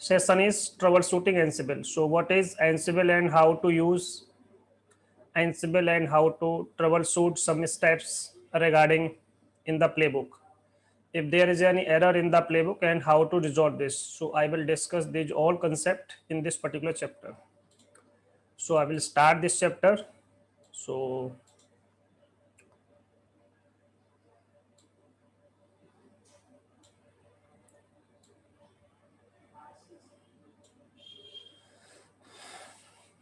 session is troubleshooting Ansible. So what is Ansible and how to use Ansible and how to troubleshoot some steps regarding in the playbook. If there is any error in the playbook and how to resolve this. So I will discuss these all concept in this particular chapter. So I will start this chapter. So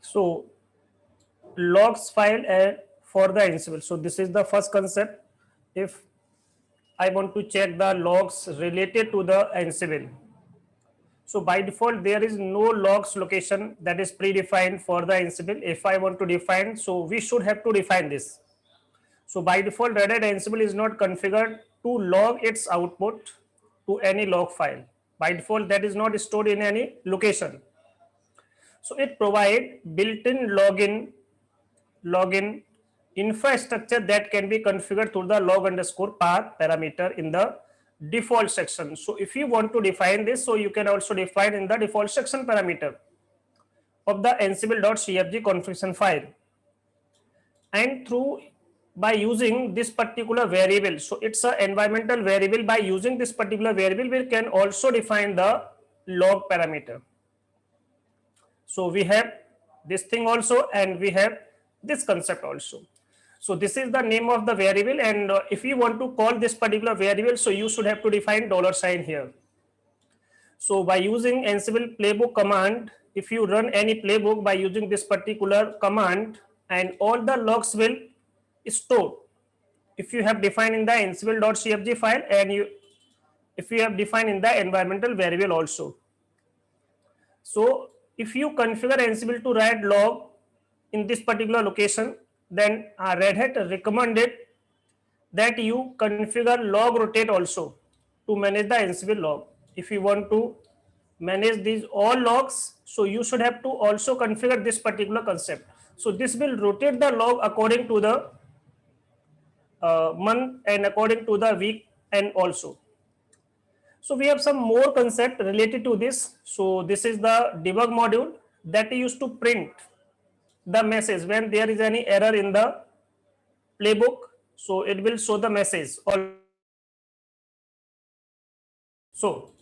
so logs file for the Ansible. So this is the first concept. If I want to check the logs related to the Ansible. So by default, there is no logs location that is predefined for the Ansible. If I want to define, so we should have to define this. So by default, Red Hat Ansible is not configured to log its output to any log file. By default, that is not stored in any location. So it provides built-in login infrastructure that can be configured through the log underscore path parameter in the default section. So if you want to define this, so you can also define in the default section parameter of the ansible.cfg configuration file, and through by using this particular variable. So it's an environmental variable. By using this particular variable, we can also define the log parameter. So we have this thing also, and we have this concept also. So this is the name of the variable, and if you want to call this particular variable, so you should have to define $sign here. So by using Ansible playbook command, if you run any playbook by using this particular command, and all the logs will store. If you have defined in the ansible.cfg file, and if you have defined in the environmental variable also. So if you configure Ansible to write log in this particular location, then Red Hat recommended that you configure log rotate also to manage the Ansible log. If you want to manage these all logs, so you should have to also configure this particular concept. So this will rotate the log according to the month and according to the week and also. So we have some more concept related to this. So this is the debug module that used to print the message when there is any error in the playbook. So it will show the message. So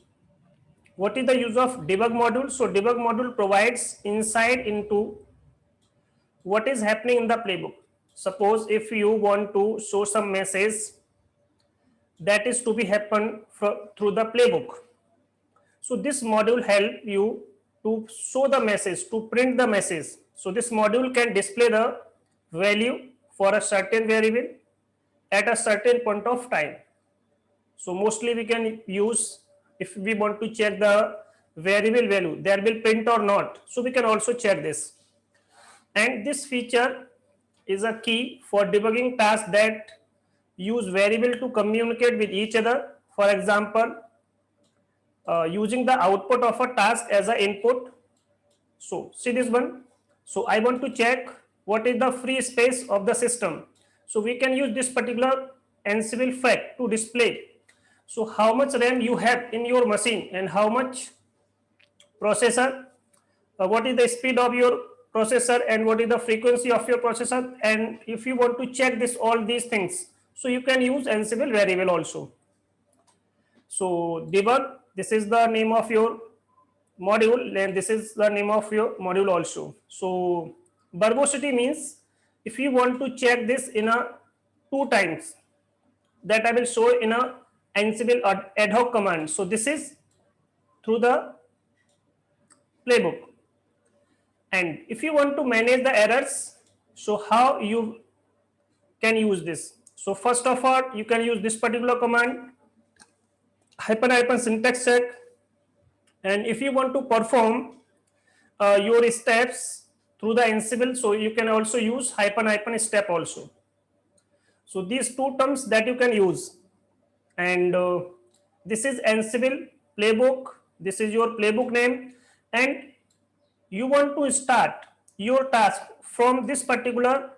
what is the use of debug module? So debug module provides insight into what is happening in the playbook. Suppose if you want to show some message that is to be happen through the playbook. So this module help you to show the message, to print the message. So this module can display the value for a certain variable at a certain point of time. So mostly we can use, if we want to check the variable value, there will print or not. So we can also check this. And this feature is a key for debugging tasks that use variable to communicate with each other. For example, using the output of a task as an input. So see this one. So I want to check what is the free space of the system. So we can use this particular Ansible fact to display. So how much RAM you have in your machine and how much processor, what is the speed of your processor and what is the frequency of your processor. And if you want to check this, all these things, so you can use Ansible variable also. So debug, this is the name of your module, and this is the name of your module also. So verbosity means if you want to check this in a 2 times, that I will show in a Ansible ad hoc command. So this is through the playbook. And if you want to manage the errors, so how you can use this? So first of all, you can use this particular command, --, syntax check. And if you want to perform your steps through the Ansible, so you can also use --, step also. So these two terms that you can use. And this is Ansible playbook. This is your playbook name. And you want to start your task from this particular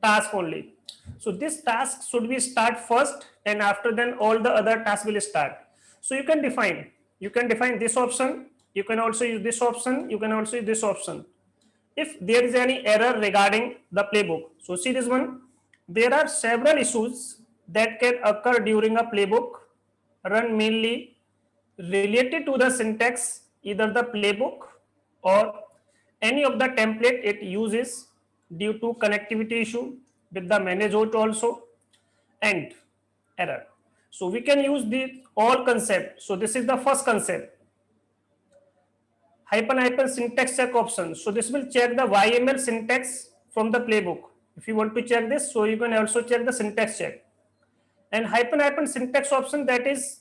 task only. So this task should be start first, and after then all the other tasks will start. So you can define this option You can also use this option. You can also use this option. If there is any error regarding the playbook, so see this one. There are several issues that can occur during a playbook run mainly related to the syntax, either the playbook or any of the template it uses due to connectivity issue with the manage host also, and error. So we can use the all concept. So this is the first concept, hyphen syntax check option. So this will check the YML syntax from the playbook. If you want to check this, so you can also check the syntax check. And hyphen syntax option, that is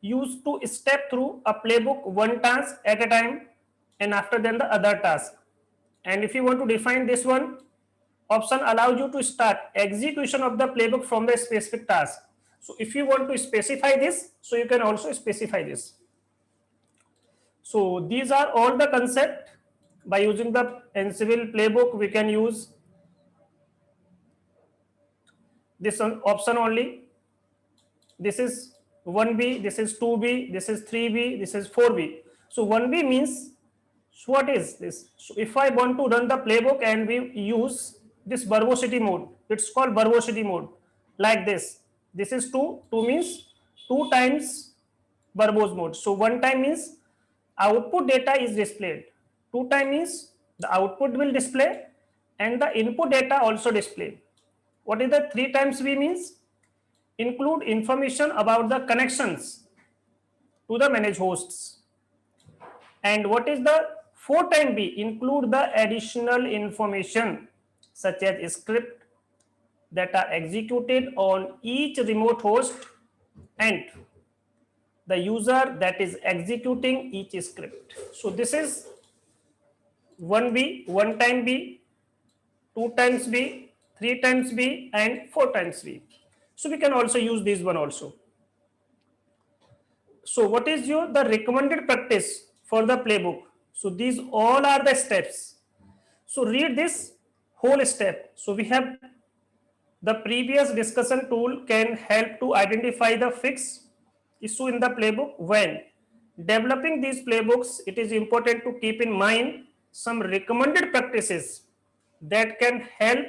used to step through a playbook one task at a time and after then the other task. And if you want to define this one, option allows you to start execution of the playbook from the specific task. So if you want to specify this, so you can also specify this. So these are all the concept. By using the Ansible playbook, we can use this option only. This is 1B, this is 2B, this is 3B, this is 4B. So 1B means, so what is this? So if I want to run the playbook and we use this verbosity mode, it's called verbosity mode, like this. This is 2, 2 means 2 times verbose mode. So 1 time means output data is displayed. 2 time means the output will display and the input data also display. What is the 3 times V means? Include information about the connections to the managed hosts. And what is the 4 time B? Include the additional information such as script that are executed on each remote host and the user that is executing each script. So this is 1B, 1 time B, 2 times B, 3 times B, and 4 times B. So we can also use this one also. So what is the recommended practice for the playbook? So these all are the steps. So read this whole step. So we have the previous discussion tool can help to identify the fixed issue in the playbook. When developing these playbooks, it is important to keep in mind some recommended practices that can help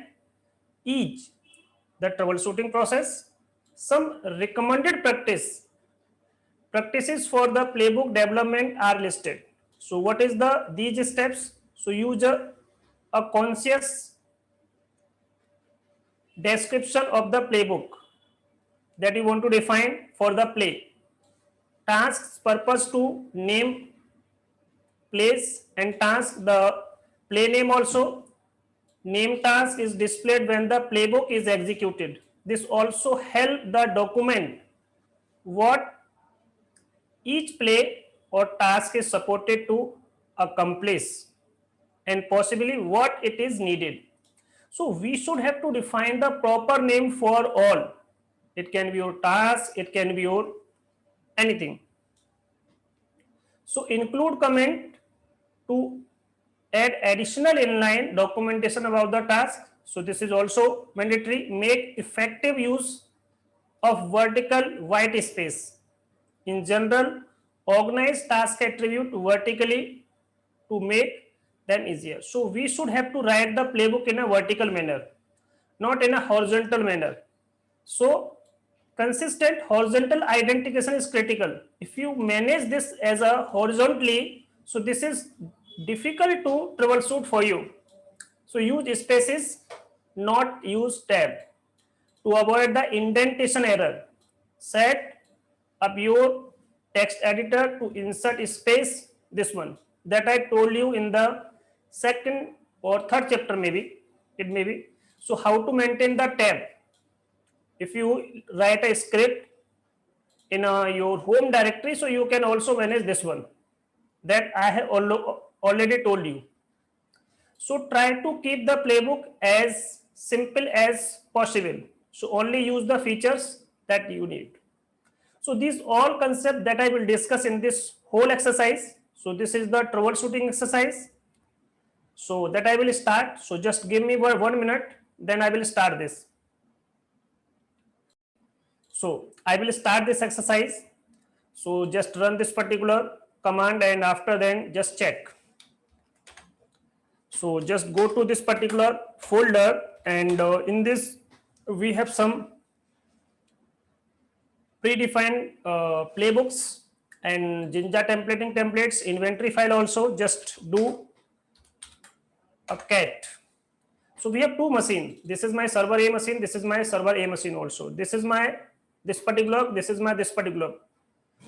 ease the troubleshooting process. Some recommended practices for the playbook development are listed. So what is these steps? So use a conscious description of the playbook that you want to define for the play. Tasks purpose to name place and task the play name also. Name task is displayed when the playbook is executed. This also help the document what each play or task is supported to accomplish and possibly what it is needed. So we should have to define the proper name for all. It can be your task, it can be your anything. So include comment to add additional inline documentation about the task. So this is also mandatory. Make effective use of vertical white space. In general, organize task attribute vertically to make them easier. So we should have to write the playbook in a vertical manner, not in a horizontal manner. So consistent horizontal identification is critical. If you manage this as a horizontally, so this is difficult to troubleshoot for you. So use spaces, not use tab to avoid the indentation error. Set up your text editor to insert space, this one that I told you in the second or third chapter, maybe it may be. So how to maintain the tab? If you write a script in your home directory, so you can also manage this one that I have already told you. So try to keep the playbook as simple as possible. So only use the features that you need. So these all concepts that I will discuss in this whole exercise. So this is the troubleshooting exercise. So that I will start. So just give me 1 minute, then I will start this. So I will start this exercise. So just run this particular command, and after then just check. So just go to this particular folder, and in this we have some predefined playbooks and Jinja templating templates, inventory file also. Just do a cat. So we have two machine. This is my server A machine. This is my server A machine also. This is my this particular. This is my this particular.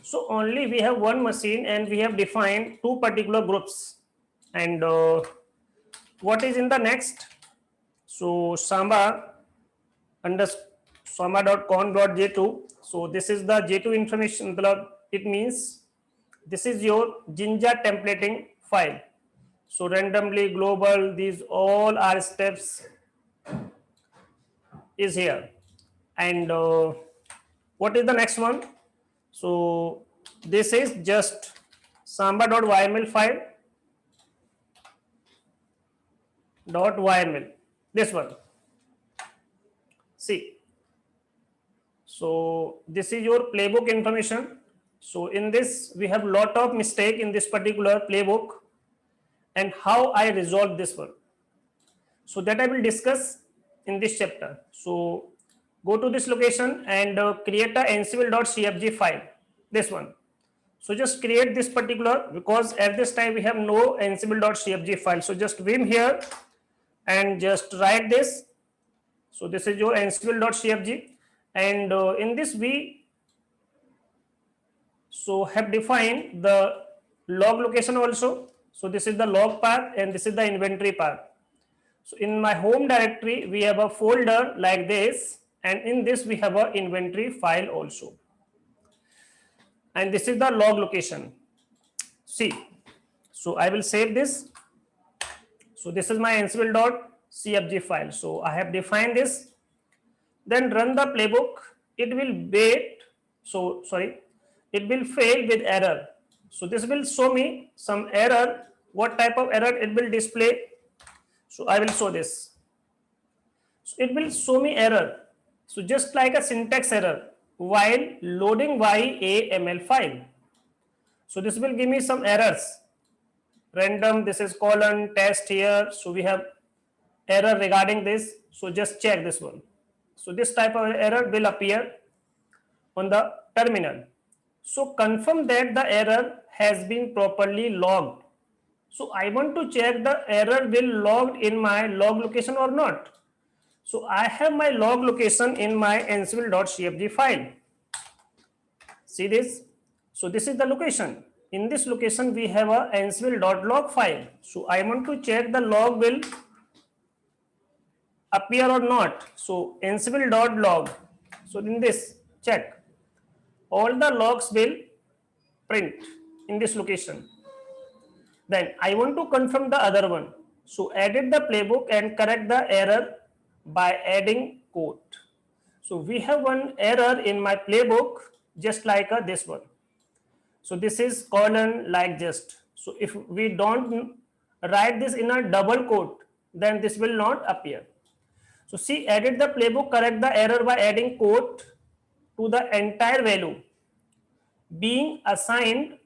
So only we have one machine, and we have defined two particular groups. And what is in the next? So Samba under samba.con.j2. So this is the J2 information. It means this is your Jinja templating file. So randomly global, these all are steps is here. And what is the next one? So this is just samba.yml file .yml, this one. See, so this is your playbook information. So in this we have lot of mistake in this particular playbook, and how I resolve this one. So that I will discuss in this chapter. So go to this location and create a ansible.cfg file, this one. So just create this particular, because at this time we have no ansible.cfg file. So just vim here and just write this. So this is your ansible.cfg, and in this we so have defined the log location also. So this is the log path, and this is the inventory path. So in my home directory we have a folder like this, and in this we have a inventory file also, and this is the log location. See, so I will save this. So this is my ansible.cfg file. So I have defined this. Then run the playbook. It will wait. So sorry, it will fail with error. So this will show me some error. What type of error it will display? So I will show this. So it will show me error. So just like a syntax error while loading YAML file. So this will give me some errors. Random, this is colon, test here. So we have error regarding this. So just check this one. So this type of error will appear on the terminal. So confirm that the error has been properly logged. So I want to check the error will logged in my log location or not. So I have my log location in my ansible.cfg file. See this? So this is the location. In this location we have a ansible.log file. So I want to check the log will appear or not. So ansible.log. So in this check, all the logs will print in this location. Then I want to confirm the other one. So edit the playbook and correct the error by adding code. So we have one error in my playbook, just like this one. So this is colon like just. So if we don't write this in a double quote, then this will not appear. So see, edit the playbook, correct the error by adding quote to the entire value being assigned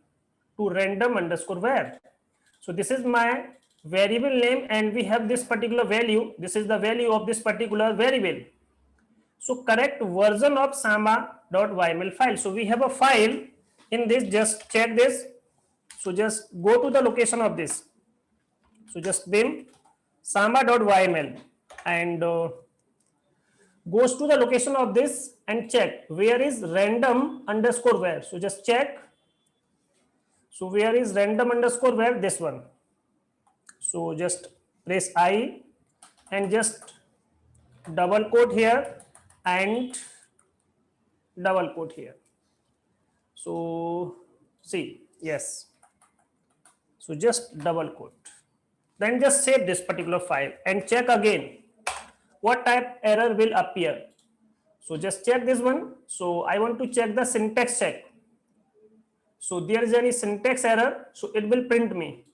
to random underscore var. So this is my variable name, and we have this particular value. This is the value of this particular variable. So correct version of samba.yml file. So we have a file in this, just check this. So just go to the location of this. So just vim samba.yml and goes to the location of this and check where is random underscore var. So just check. So where is random underscore var? This one. So just press I and just double quote here and double quote here. So see, yes. So just double quote. Then just save this particular file and check again what type error will appear. So just check this one. So I want to check the syntax check. So there is any syntax error, so it will print me.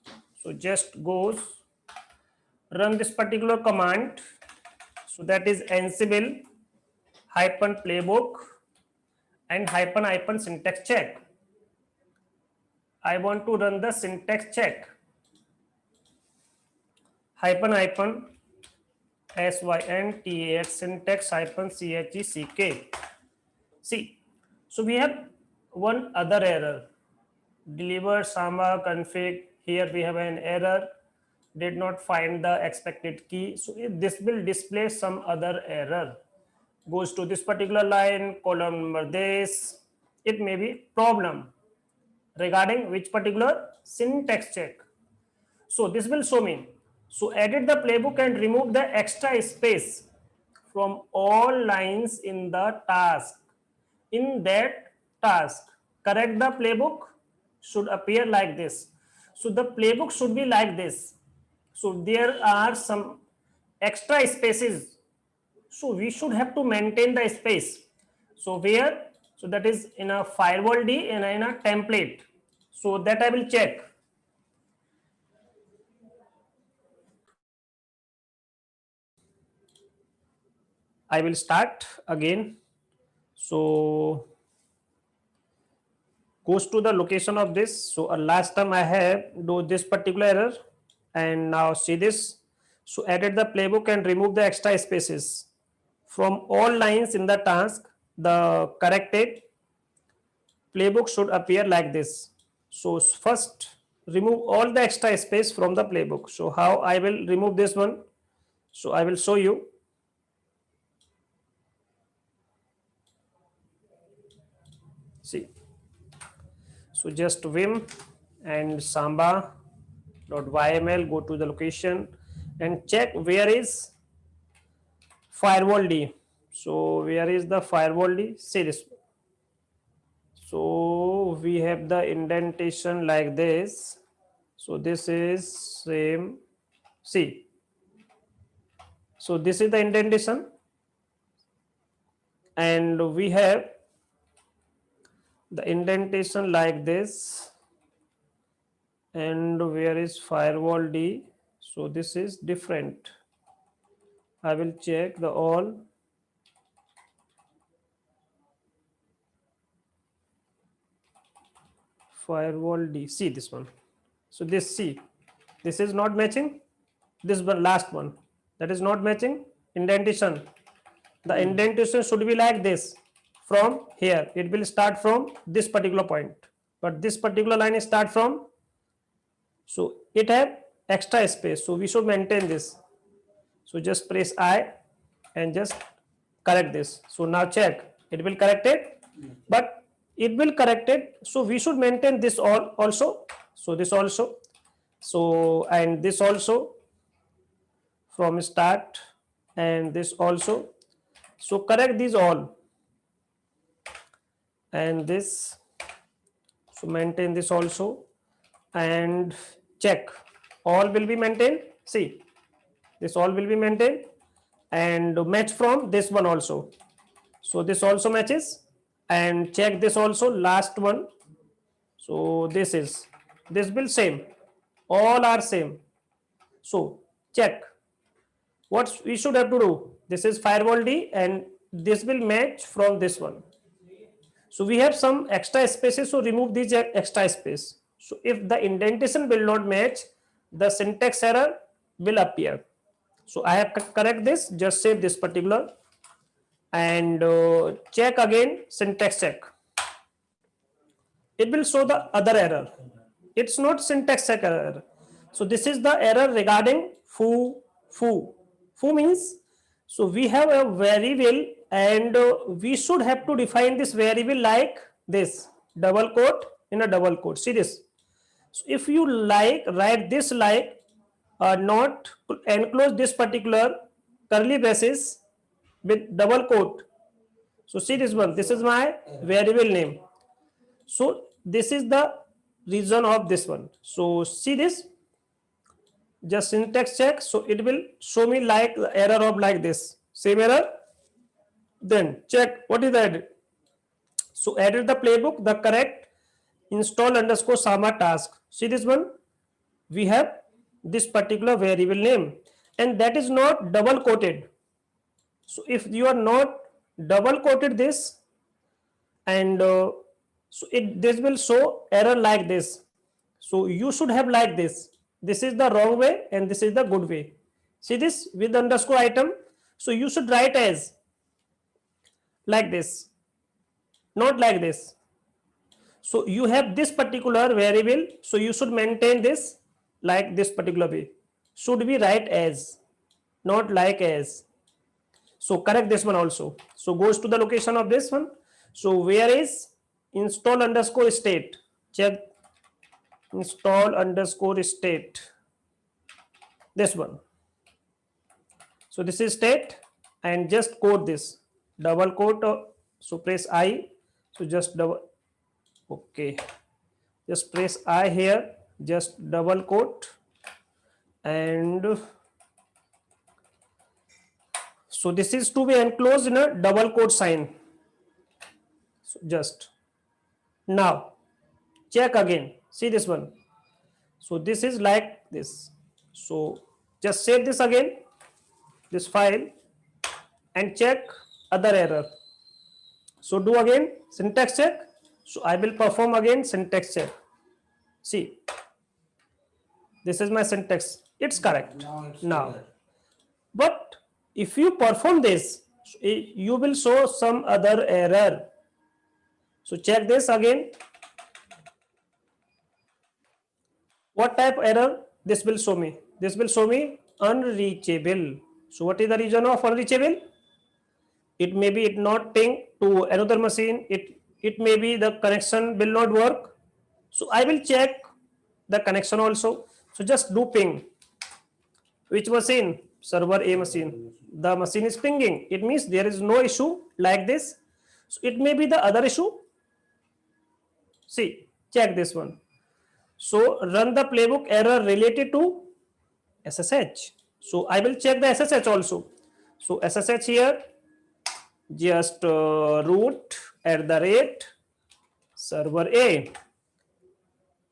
So just goes run this particular command. So that is ansible -playbook and -- syntax check. I want to run the syntax check hyphen syntax syntax hyphen check. See, so we have one other error. Deliver Samba config. Here we have an error. Did not find the expected key. So this will display some other error. Goes to this particular line, column number this. It may be problem regarding which particular syntax check. So this will show me. So edit the playbook and remove the extra space from all lines in the task. In that task, correct the playbook should appear like this. So the playbook should be like this. So there are some extra spaces. So we should have to maintain the space. So where? So that is in a firewall D and in a template. So that I will check. I will start again. So goes to the location of this. So last time I have do this particular error, and now see this. So edit the playbook and remove the extra spaces from all lines in the task. The corrected playbook should appear like this. So first remove all the extra space from the playbook. So how I will remove this one? So I will show you. See, so just vim and samba.yml, go to the location and check where is firewall D. So where is the firewall D? See this. So we have the indentation like this. So this is same. See. So this is the indentation, and we have the indentation like this. And where is firewall D? So this is different. I will check the all. Firewall D. See this one. So this this is not matching. This one last one, that is not matching. Indentation. The indentation should be like this. From here, it will start from this particular point, but this particular line is start from. So it have extra space. So we should maintain this. So just press I and just correct this. So now check, it will correct it, but it will correct it. So we should maintain this all also. So this also. So and this also from start, and this also. So correct these all, and this. So maintain this also, and check all will be maintained. See, this all will be maintained, and match from this one also. So this also matches, and check this also, last one. So this will same, all are same. So check what we should have to do. This is firewall D, and this will match from this one. So we have some extra spaces, so remove these extra space. So if the indentation will not match, the syntax error will appear. So I have correct this, just save this particular, and check again syntax check. It will show the other error. It's not syntax check error. So this is the error regarding foo. Foo means, so we have a variable, and we should have to define this variable like this, double quote in a double quote. See this. So if you like write this like not enclose this particular curly braces with double quote. So see this one, this is my variable name. So this is the reason of this one. So see this, just syntax check. So it will show me like the error of like this, same error. Then check what is the edit. So edit the playbook, the correct install underscore Samba task. See this one, we have this particular variable name, and that is not double quoted. So if you are not double quoted this, and so this will show error like this. So you should have like this. This is the wrong way and this is the good way. See this with underscore item. So you should write as like this, not like this. So you have this particular variable. So you should maintain this like this particular way. Should be write as, not like as. So correct this one also. So goes to the location of this one. So where is install underscore state? Check install underscore state. This one. So this is state and just quote this double quote. So press I. So just double. Okay. Just press I here. Just double quote and so this is to be enclosed in a double quote sign. So just now check again. See this one. So this is like this. So just save this again, this file, and check other error. So do again syntax check. So I will perform again syntax check. See, this is my syntax. It's correct now. But if you perform this, you will show some other error. So check this again. What type error this will show me? This will show me unreachable. So what is the reason of unreachable? It may be it not ping to another machine. It may be the connection will not work. So I will check the connection also. So just do ping. Which machine? Server A machine. The machine is pinging. It means there is no issue like this. So it may be the other issue. See, check this one. So run the playbook error related to SSH. So I will check the SSH also. So SSH here, just root @ server A.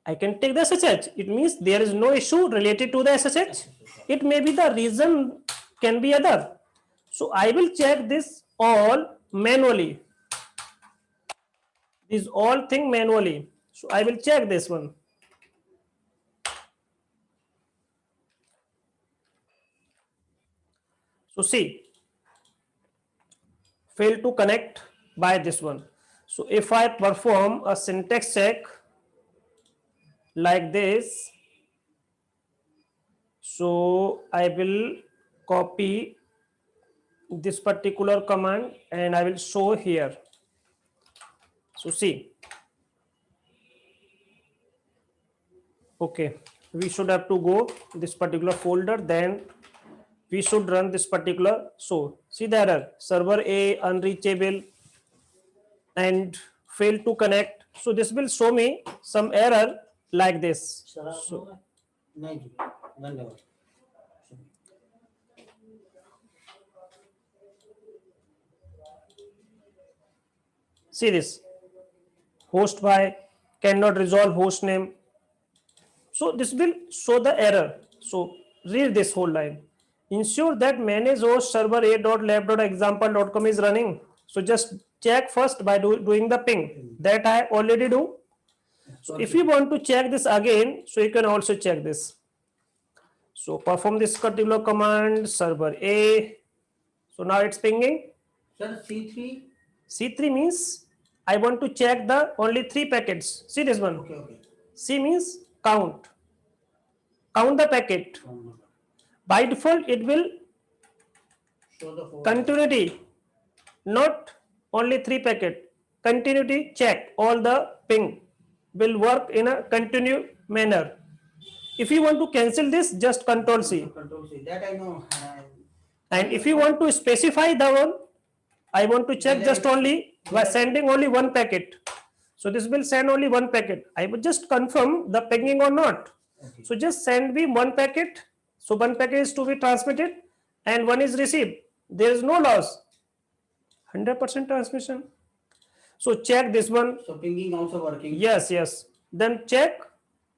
I can take the SSH. It means there is no issue related to the SSH. It may be the reason can be other. So I will check this all manually. These all thing manually. So I will check this one. So see, fail to connect by this one. So if I perform a syntax check like this, so I will copy this particular command and I will show here. So see, okay, we should have to go this particular folder, then we should run this particular. So see the error, server A unreachable and fail to connect. So this will show me some error like this. So, see this host by cannot resolve host name. So this will show the error. So read this whole line. Ensure that manage host server a.lab.example.com is running. So just check first by doing the ping that I already do. So if you want to check this again, so you can also check this. So perform this particular command server A. So now it's pinging. Sir, C3. C3 means I want to check the only 3 packets. See this one. Okay. C means count. Count the packet. By default, it will Show the continuity, not only 3 packet. Continuity check. All the ping will work in a continued manner. If you want to cancel this, just Control C. Control C. That I know. And if you want to specify the one, I want to check just only by sending only 1 packet. So this will send only 1 packet. I would just confirm the pinging or not. Okay. So just send me 1 packet. So 1 packet is to be transmitted and 1 is received. There is no loss. 100% transmission. So check this one. So pinging also working. Yes. Then check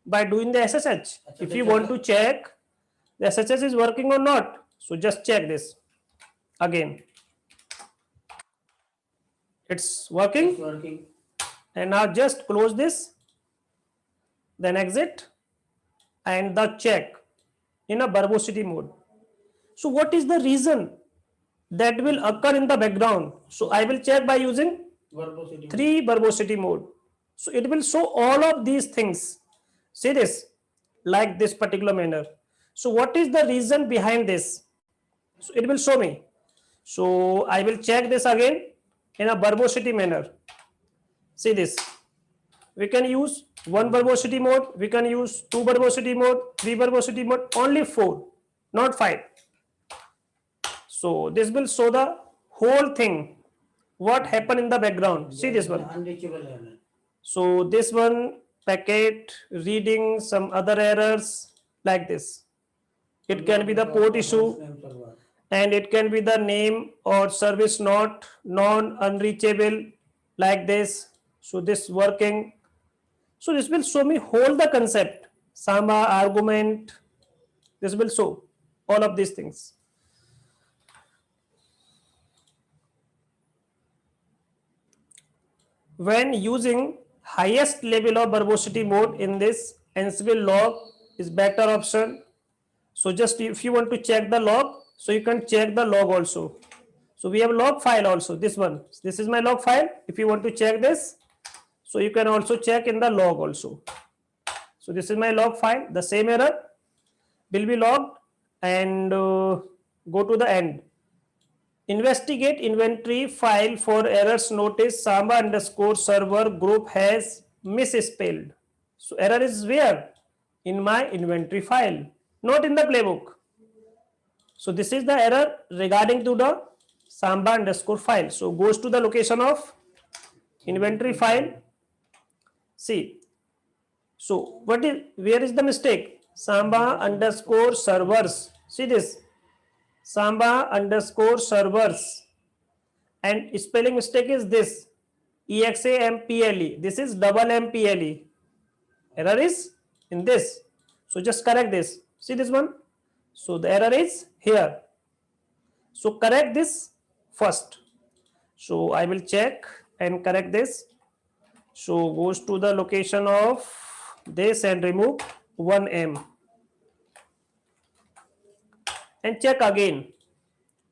by doing the SSH. If you want to check the SSH is working or not, so just check this again. It's working. It's working. And now just close this. then exit, and the check in a verbosity mode. So what is the reason that will occur in the background? So I will check by using Verbosity. 3 verbosity mode. So it will show all of these things. See this, like this particular manner. So what is the reason behind this? So it will show me. So I will check this again in a verbosity manner. See this. We can use 1 verbosity mode, we can use 2 verbosity mode, 3 verbosity mode, only 4, not 5. So this will show the whole thing, what happened in the background. See this one. Unreachable error. So this one, packet reading, some other errors like this. It can be the port issue, and it can be the name or service not non-unreachable like this. So this working. So this will show me whole the concept, Samba argument. This will show all of these things. When using highest level of verbosity mode in this, Ansible log is better option. So just if you want to check the log, so you can check the log also. So we have log file also, this one. This is my log file. If you want to check this, so you can also check in the log also. So this is my log file. The same error will be logged, and go to the end. Investigate inventory file for errors. Notice Samba underscore server group has misspelled. So error is where? In my inventory file, not in the playbook. So this is the error regarding to the Samba underscore file. So goes to the location of inventory file. See. So where is the mistake? Samba underscore servers. See this. Samba underscore servers, and spelling mistake is this, EXAMPLE. This is double MPLE. Error is in this. So just correct this. See this one. So the error is here. So correct this first. So I will check and correct this. So goes to the location of this and remove 1M. And check again.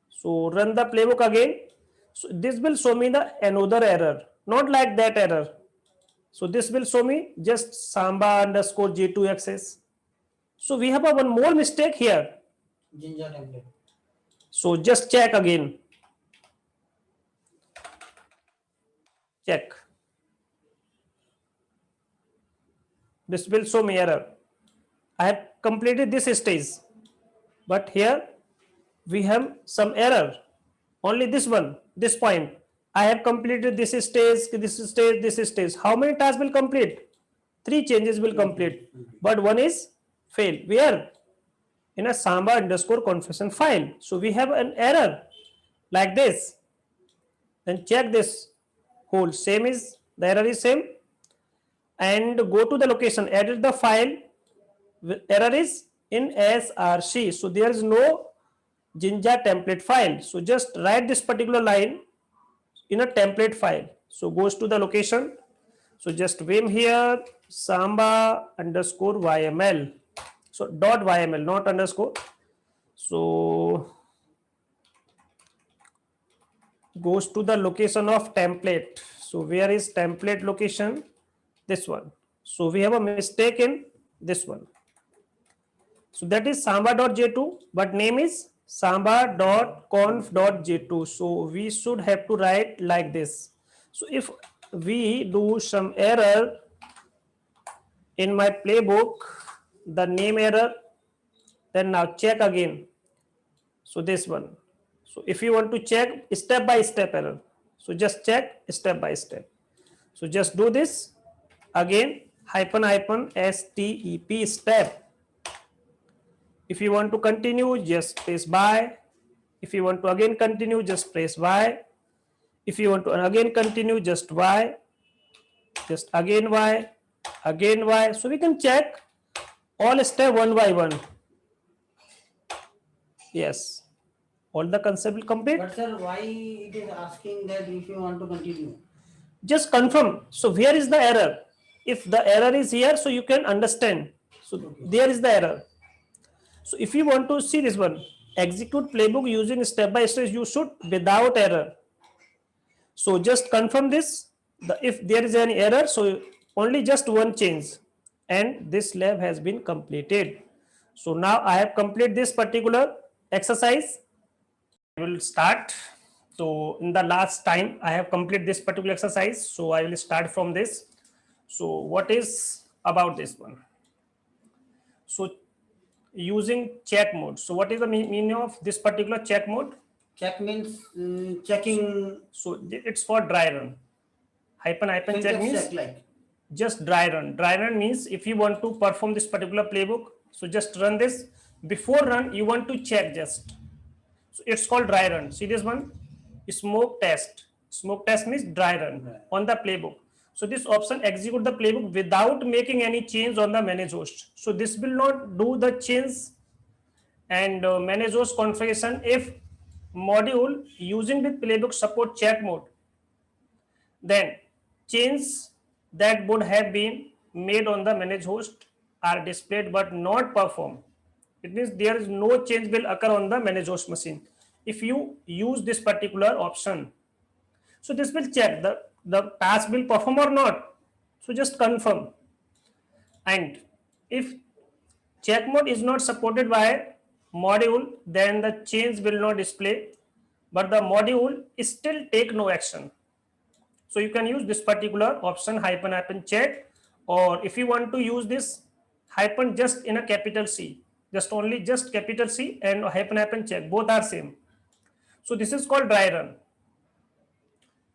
So run the playbook again. So this will show me the another error, not like that error. So this will show me just Samba underscore J2 access. So we have a one more mistake here. Jinja template. So just check again. Check. This will show me error. I have completed this stage, but here we have some error. Only this one, this point. I have completed this stage, this stage, this stage. How many tasks will complete? 3 changes will complete, but one is fail. Where? In a Samba underscore confession file. So we have an error like this. Then check this whole, same is, the error is same, and go to the location, edit the file. Error is in SRC. So there is no Jinja template file. So just write this particular line in a template file. So goes to the location. So just vim here, Samba underscore YML. So dot YML, not underscore. So goes to the location of template. So where is template location? This one. So we have a mistake in this one. So that is samba.j2, but name is samba.conf.j2. So we should have to write like this. So if we do some error in my playbook, the name error, then now check again. So this one. So if you want to check step by step error, so just check step by step. So just do this again, --step step. If you want to continue, just press Y. If you want to again continue, just press Y. If you want to again continue, just Y. Just again Y. Again Y. So we can check all step one by one. Yes. All the concept will complete. But sir, why it is asking that if you want to continue? Just confirm. So where is the error? if the error is here, so you can understand. So Okay. there is the error. So if you want to see this one, execute playbook using step by step, you should without error. So just confirm this. If there is any error, so only just one change, and this lab has been completed. So now I have completed this particular exercise. I will start. So in the last time I have completed this particular exercise. So I will start from this. So what is about this one? So using check mode. So what is the meaning of this particular check mode? Check means checking. So it's for dry run. Hyphen check Syntax means check like. just dry run. Dry run means if you want to perform this particular playbook, so just run this. Before run, you want to check just. So it's called dry run. See this one, smoke test. Smoke test means dry run on the playbook. So this option execute the playbook without making any change on the manage host. So this will not do the change and manage host configuration if module using the playbook support check mode. Then changes that would have been made on the manage host are displayed but not performed. It means there is no change will occur on the manage host machine. If you use this particular option, so this will check the task will perform or not. So just confirm. And if check mode is not supported by module, then the change will not display, but the module still take no action. So you can use this particular option hyphen check, or if you want to use this hyphen just in a capital C, just only just capital C and hyphen check, both are same. So this is called dry run.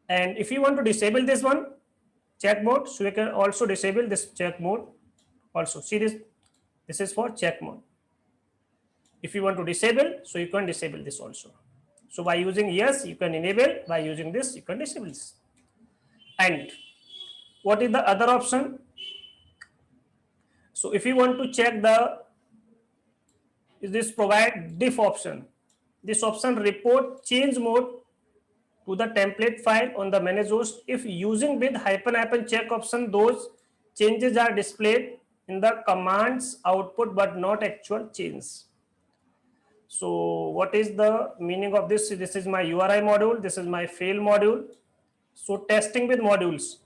And if you want to disable this one check mode, so you can also disable this check mode also. See this is for check mode. If you want to disable, so you can disable this also. So by using yes, you can enable, by using this, you can disable this. And what is the other option? So if you want to check is this provide diff option. This option report change mode to the template file on the manage host. If using with hyphen check option, those changes are displayed in the commands output but not actual change. So what is the meaning of this? This is my URI module. This is my fail module. So testing with modules.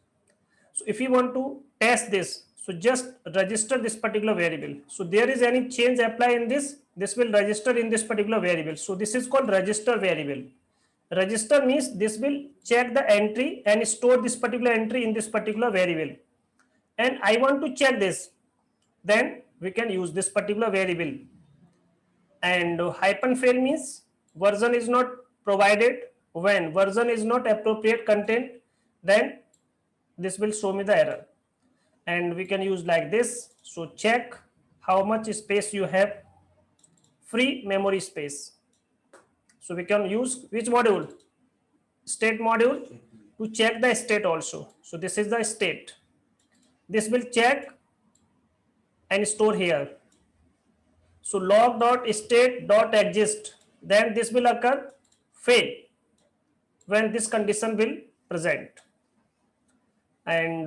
So if you want to test this, so just register this particular variable. So there is any change apply in this will register in this particular variable. So this is called register variable. Register means this will check the entry and store this particular entry in this particular variable. And I want to check this, then we can use this particular variable. And hyphen fail means version is not provided. When version is not appropriate content, then this will show me the error. And we can use like this. So check how much space you have, free memory space. So we can use which module? State module to check the state also. So this is the state. This will check and store here. So log.state.exist, then this will occur fail when this condition will present. And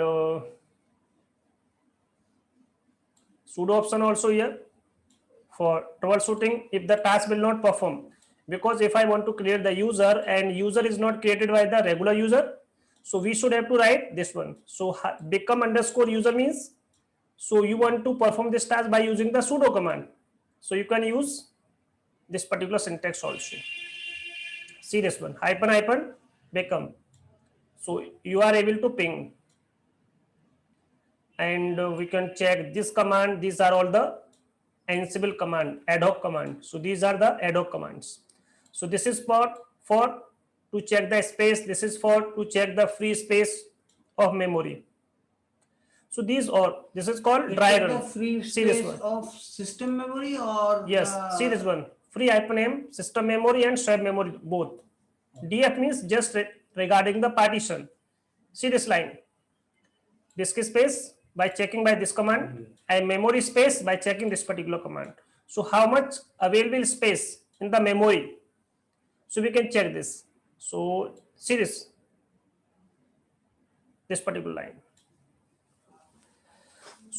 sudo option also here for troubleshooting if the task will not perform. Because if I want to create the user and user is not created by the regular user, so we should have to write this one. So become underscore user means, so you want to perform this task by using the sudo command. So you can use this particular syntax also. See this one, hyphen become. So you are able to ping. And we can check this command. These are all the Ansible command, ad hoc command. So these are the ad hoc commands. So this is for to check the space. This is for to check the free space of memory. So this is called dry run. The free See this space one. of system memory or yes, see this one, free -m system memory and shared memory both. DF means just regarding the partition. See this line, disk space by checking by this command and memory space by checking this particular command. So how much available space in the memory, so we can check this. So see this particular line.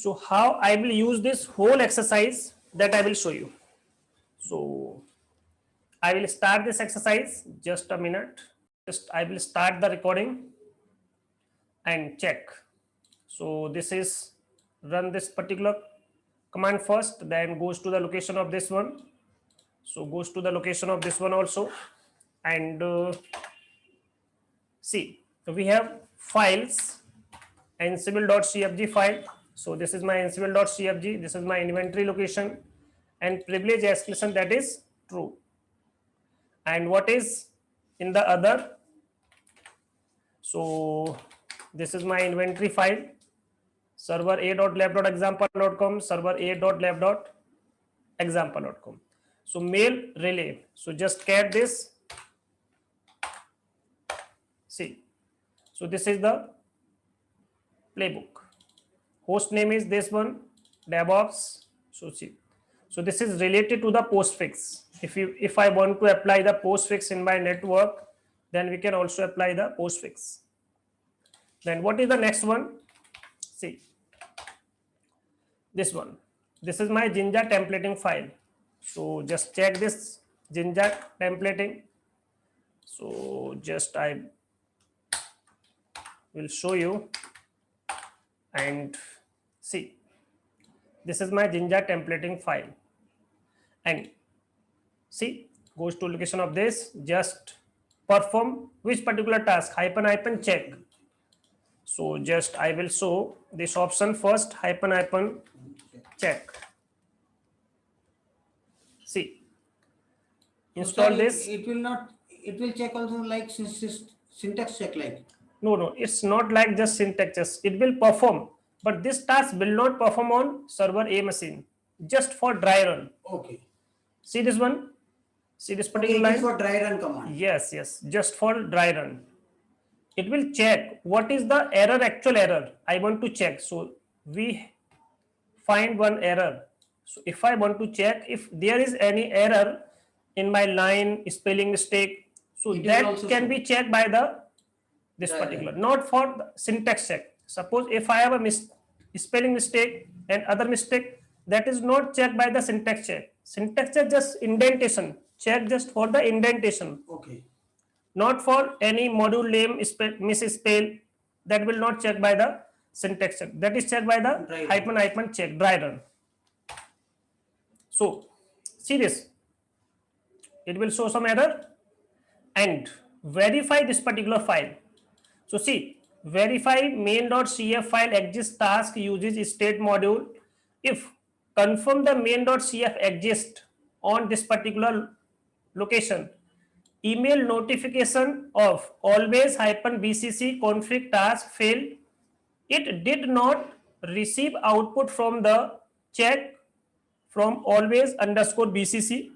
So how I will use this whole exercise, that I will show you. So I will start this exercise, just a minute. Just I will start the recording and check. So this is, run this particular command first, then goes to the location of this one. So goes to the location of this one also. And see, we have files, ansible.cfg file. So this is my ansible.cfg, this is my inventory location, and privilege escalation, that is true. And what is in the other? So this is my inventory file, server a.lab.example.com, server a.lab.example.com. So mail relay. So just get this. See, so this is the playbook. Host name is this one, DevOps. So see, so this is related to the postfix. If I want to apply the postfix in my network, then we can also apply the postfix. Then what is the next one? See, this one. This is my Jinja templating file. So just check this Jinja templating. So just I will show you, and see, this is my Jinja templating file, and see, goes to location of this, just perform which particular task, hyphen check. So just I will show this option first, hyphen check. See, install sir, this. It will not. It will check also like syntax check like. No, it's not like just syntaxes. It will perform, but this task will not perform on server A machine, just for dry run. Okay. See this one? See this particular Okay, it line? is for dry run command. Yes, just for dry run. It will check what is the error, actual error I want to check. So we find one error. So if I want to check if there is any error in my line, spelling mistake, so It that can be checked by the this particular, not for the syntax check. Suppose if I have a spelling mistake and other mistake, that is not checked by the syntax check. Syntax check just indentation, check just for the indentation. Okay. Not for any module name misspell, that will not check by the syntax check. That is checked by the hyphen check, dry run. So see this, it will show some error and verify this particular file. So see, verify main.cf file exists task uses state module. If confirm the main.cf exists on this particular location, email notification of always -bcc config task failed. It did not receive output from the check from always_bcc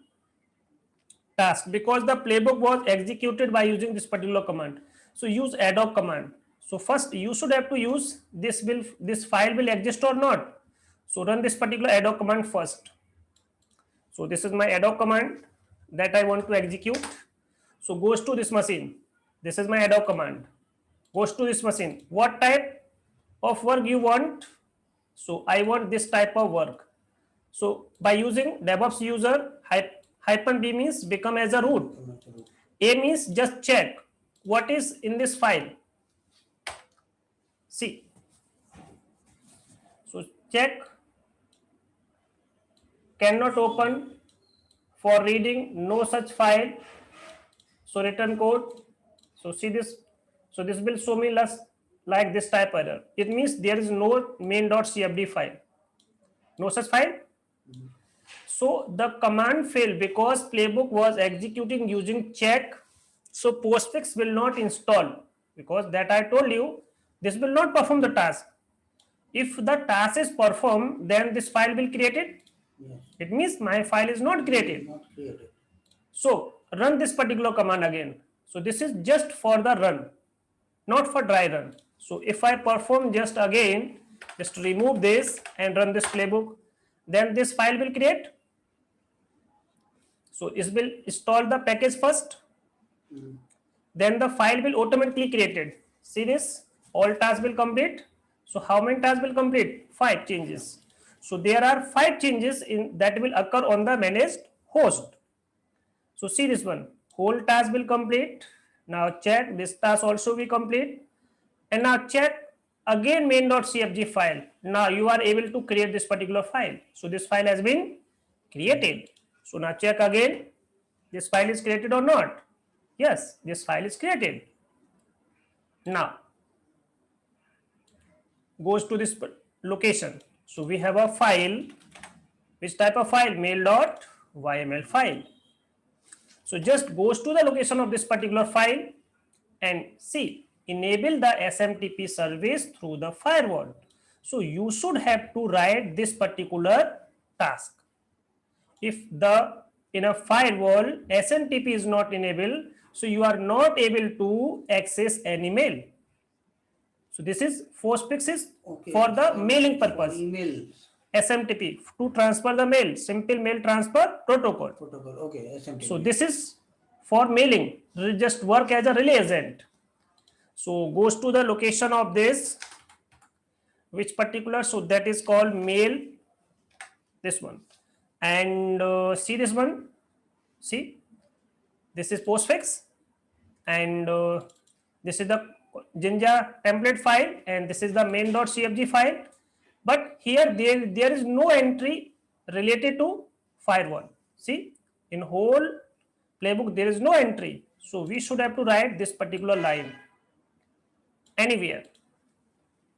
task because the playbook was executed by using this particular command. So use addoc command. So first you should have to use this file will exist or not. So run this particular addoc command first. So this is my addoc command that I want to execute. So goes to this machine. This is my addoc command. Goes to this machine. What type of work you want? So I want this type of work. So by using DevOps user, -b means become as a root. A means just check what is in this file. See. So check cannot open for reading, no such file. So return code. So see this. So this will show me like this type error. It means there is no main.cfd file. No such file. So the command failed because playbook was executing using check. So postfix will not install because that I told you this will not perform the task. If the task is performed, then this file will create it. Yes. It means my file is not created. Not created. So run this particular command again. So this is just for the run, not for dry run. So if I perform just again, just remove this and run this playbook, then this file will create. So it will install the package first. Then the file will automatically created. See this, all tasks will complete. So how many tasks will complete? 5 changes. So there are 5 changes in that will occur on the managed host. So see this one, whole task will complete. Now check this task also will complete. And now check again main.cfg file. Now you are able to create this particular file. So this file has been created. So now check again, this file is created or not? Yes, this file is created. Now goes to this location. So we have a file. Which type of file? Mail.yml file. So just goes to the location of this particular file and see, enable the SMTP service through the firewall. So you should have to write this particular task. If the in a firewall SMTP is not enabled, so you are not able to access any mail. So this is postfix is for the mailing purpose. Email. SMTP to transfer the mail, simple mail transfer protocol. Okay, SMTP. So this is for mailing, just work as a relay agent. So goes to the location of this, which particular, so that is called mail, this one. And see this one, see, this is postfix, and this is the Jinja template file, and this is the main.cfg file. But here there is no entry related to firewall. See, in whole playbook there is no entry. So we should have to write this particular line anywhere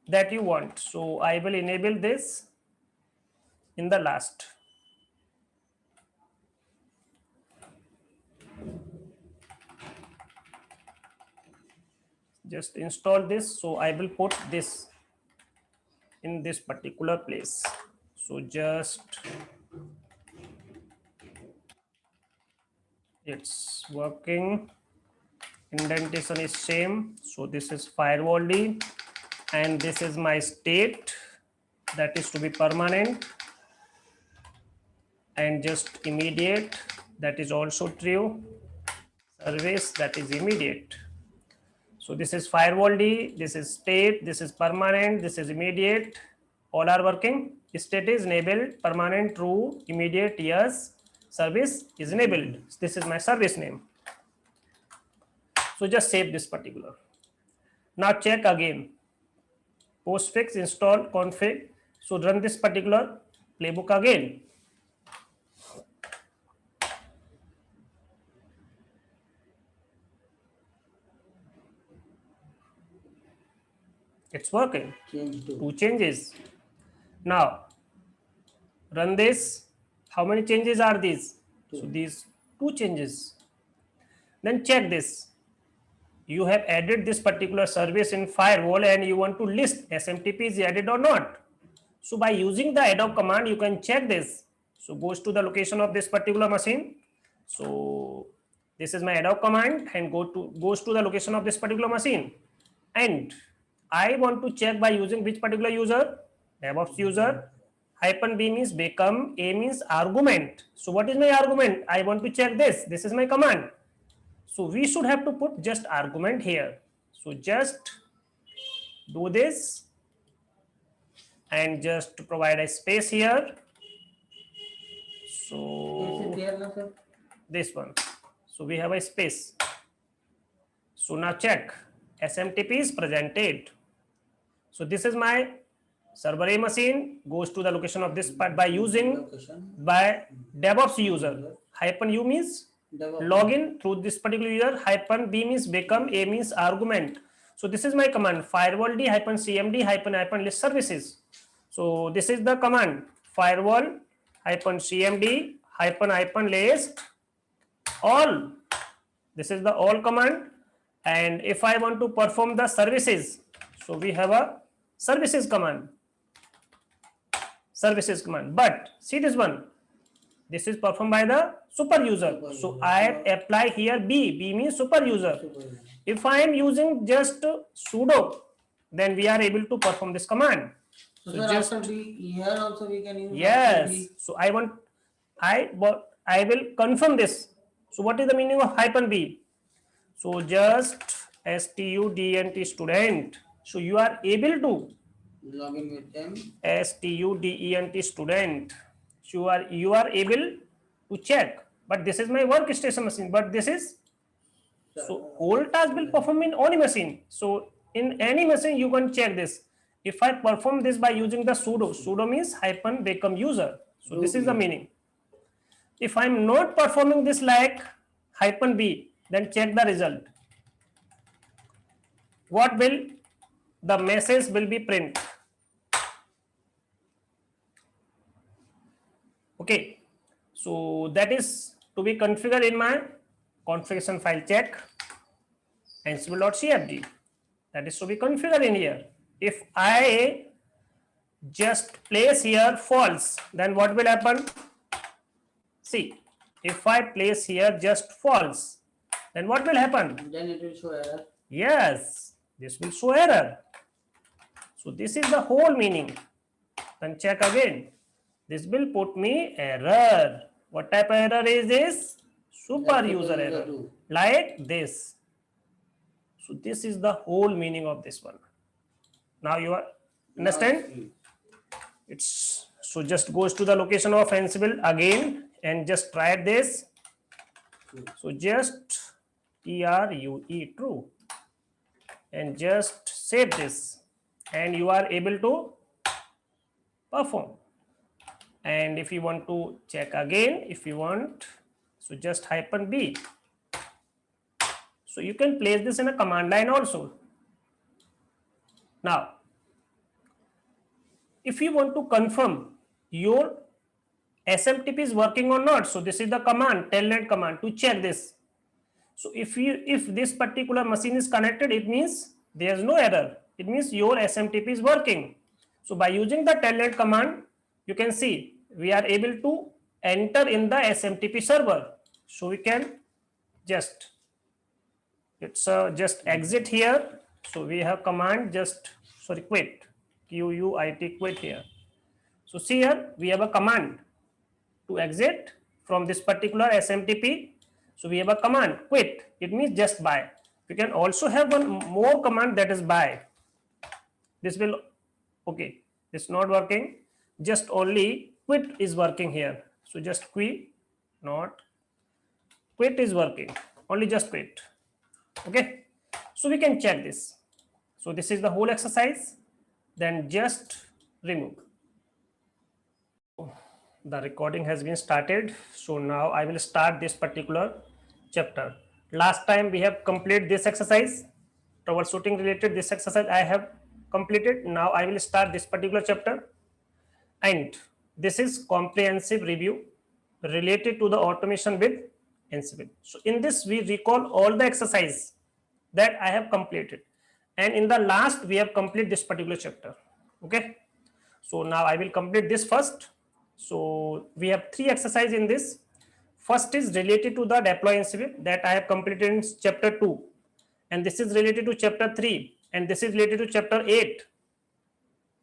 that you want. So I will enable this in the last. Just install this. So I will put this in this particular place. So just it's working, indentation is same. So this is firewall D, and this is my state, that is to be permanent, and just immediate, that is also true, service, that is immediate. So this is firewall D, this is state, this is permanent, this is immediate, all are working. State is enabled, permanent true, immediate yes, service is enabled. This is my service name. So just save this particular. Now check again, postfix install config. So run this particular playbook again. It's working. Two changes. Now run this. How many changes are these? So these 2 changes. Then check this. You have added this particular service in firewall and you want to list SMTP is added or not. So by using the adobe command, you can check this. So goes to the location of this particular machine. So this is my adobe command and goes to the location of this particular machine. And I want to check by using which particular user? DevOps user. -b means become, a means argument. So what is my argument? I want to check this. This is my command. So we should have to put just argument here. So just do this and just provide a space here. So this one. So we have a space. So now check. SMTP is presented. So this is my server A machine, goes to the location of this part by using by DevOps user. -u means login through this particular user, -b means become, a means argument. So this is my command, firewall D -cmd -list services. So this is the command, firewall -cmd -list all. This is the all command. And if I want to perform the services, so we have a services command. But see this one, this is performed by the super user. So I apply here B means super user. If I am using just sudo, then we are able to perform this command. So just here also we can use. Yes. So I will confirm this. So what is the meaning of -b? So just student student. So you are able to Login with them. student, student. You are able to check. But this is my workstation machine. But this is, so whole task will perform in any machine. So in any machine you can check this. If I perform this by using the sudo means hyphen become user. So this is the meaning. If I'm not performing this like hyphen b, then check the result. What will the message will be print? Okay, so that is to be configured in my configuration file check ansible.cfg. That is to be configured in here. If I just place here false, then what will happen? See, if I place here just false, then what will happen? Then it will show error. Yes, this will show error. So this is the whole meaning. Then check again. This will put me error. What type of error is this? Super user error. Like this. So this is the whole meaning of this one. Now you are understand? It's so just goes to the location of Ansible again and just try this. So just true and just save this and you are able to perform. And if you want to check again, if you want, so just hyphen b. So you can place this in a command line also. Now, if you want to confirm your SMTP is working or not, so this is the command, telnet command to check this. So if this particular machine is connected, it means there is no error. It means your SMTP is working. So by using the telnet command, you can see we are able to enter in the SMTP server. So we can just exit here. So we have command quit, quit, quit here. So see here we have a command to exit from this particular SMTP. So we have a command quit. It means just buy. We can also have one more command, that is buy. This will okay. It's not working. Just only quit is working here. So just quit, not quit is working. Only just quit. Okay. So we can check this. So this is the whole exercise. Then just remove. The recording has been started. So now I will start this particular chapter. Last time we have completed this exercise, troubleshooting related this exercise I have completed. Now I will start this particular chapter, and this is comprehensive review related to the automation with Ansible. So in this we recall all the exercise that I have completed, and in the last we have completed this particular chapter. Okay, so now I will complete this first. So we have 3 exercises in this. First is related to the deploy Ansible that I have completed in chapter 2, and this is related to chapter 3, and this is related to chapter 8.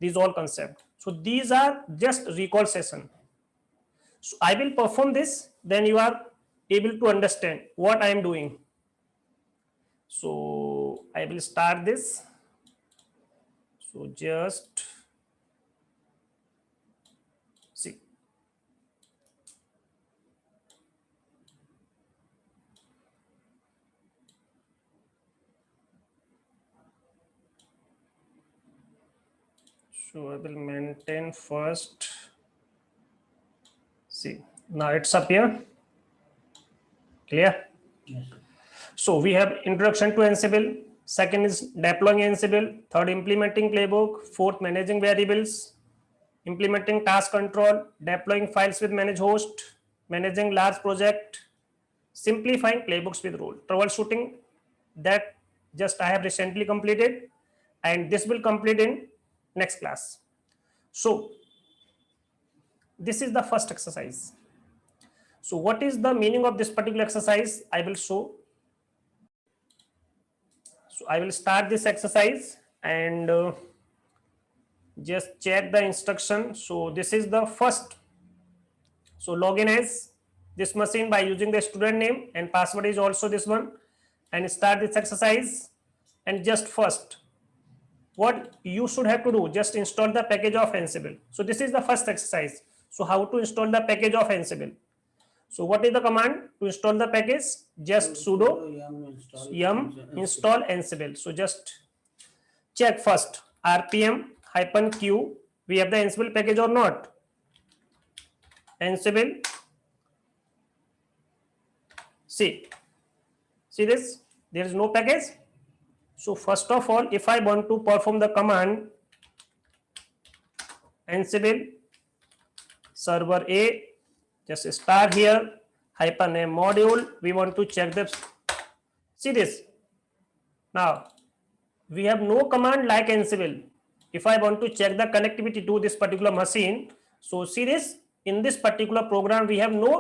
These all concepts. So these are just recall session. So I will perform this, then you are able to understand what I am doing. So I will start this. So just see. So I will maintain first. See, now it's up here. Clear? Yes. So we have introduction to Ansible. Second is deploying Ansible. Third, implementing playbook. Fourth, managing variables. Implementing task control. Deploying files with managed host. Managing large project. Simplifying playbooks with rule. Troubleshooting, that just I have recently completed, and this will complete in next class. So this is the first exercise. So what is the meaning of this particular exercise? I will show. So I will start this exercise and just check the instruction. So this is the first. So login as this machine by using the student name, and password is also this one, and start this exercise. And just first what you should have to do, just install the package of Ansible. So this is the first exercise. So how to install the package of Ansible? So what is the command to install the package? Just sudo yum install Ansible. So just check first rpm-q, we have the Ansible package or not. Ansible, see this, there is no package. So first of all, if I want to perform the command Ansible server A, just star here -m module, we want to check the, see this. Now we have no command like Ansible. If I want to check the connectivity to this particular machine, so see this, in this particular program we have no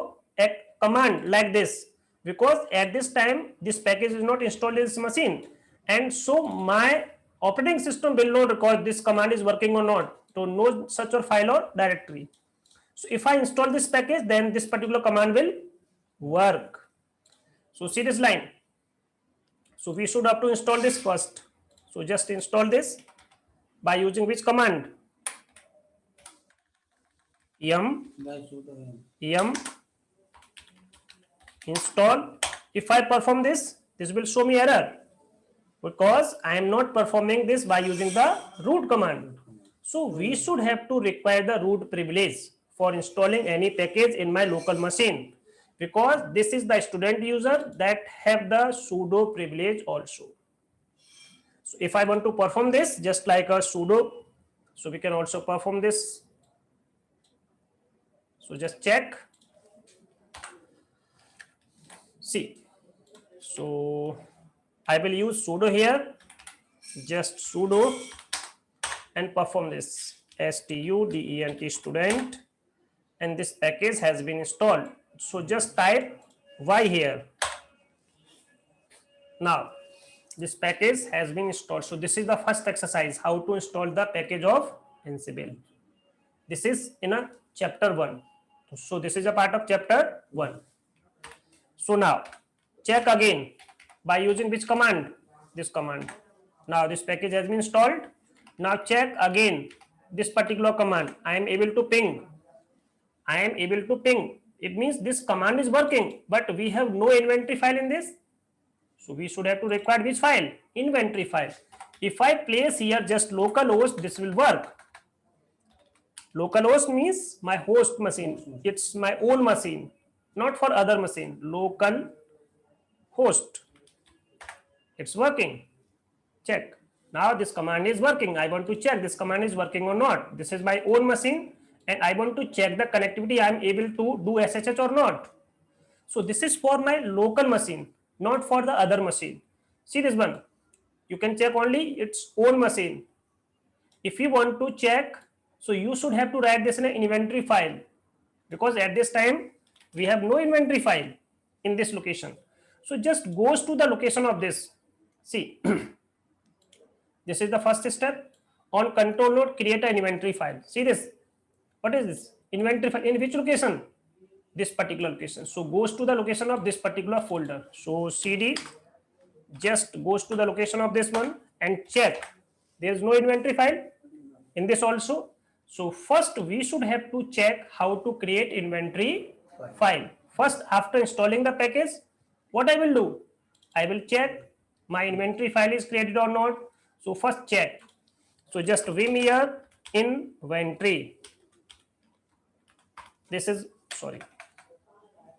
command like this, because at this time this package is not installed in this machine, and so my operating system will not record this command is working or not, so no such a file or directory. So if I install this package, then this particular command will work. So see this line. So we should have to install this first. So just install this by using which command? Yum install. If I perform this, this will show me error, because I am not performing this by using the root command. So we should have to require the root privilege for installing any package in my local machine, because this is the student user that have the sudo privilege also. So if I want to perform this, just like a sudo, so we can also perform this. So just check. See, so I will use sudo here, just sudo and perform this student student, and this package has been installed. So just type y here. Now this package has been installed. So this is the first exercise, how to install the package of Ansible. This is in a chapter 1. So this is a part of chapter 1. So now check again by using which command? This command. Now this package has been installed. Now check again this particular command. I am able to ping. I am able to ping. It means this command is working, but we have no inventory file in this. So we should have to require which file? Inventory file. If I place here just localhost, this will work. Localhost means my host machine. It's my own machine, not for other machine. Local host. It's working. Check. Now this command is working. I want to check this command is working or not. This is my own machine, and I want to check the connectivity. I am able to do SSH or not. So this is for my local machine, not for the other machine. See this one. You can check only its own machine. If you want to check, so you should have to write this in an inventory file, because at this time we have no inventory file in this location. So just goes to the location of this. See, this is the first step. On control node, create an inventory file. See this. What is this? Inventory file in which location? This particular location. So goes to the location of this particular folder. So cd just goes to the location of this one and check. There is no inventory file in this also. So first we should have to check how to create inventory file. First, after installing the package, what I will do? I will check my inventory file is created or not. So first check. So just vim here inventory. This is, sorry,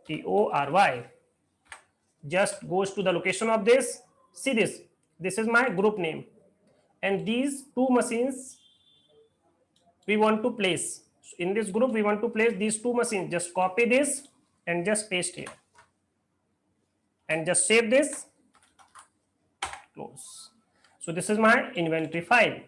TORY. Just goes to the location of this. See this. This is my group name. And these two machines we want to place. So in this group, we want to place these two machines. Just copy this and just paste here. And just save this. Close. So this is my inventory file.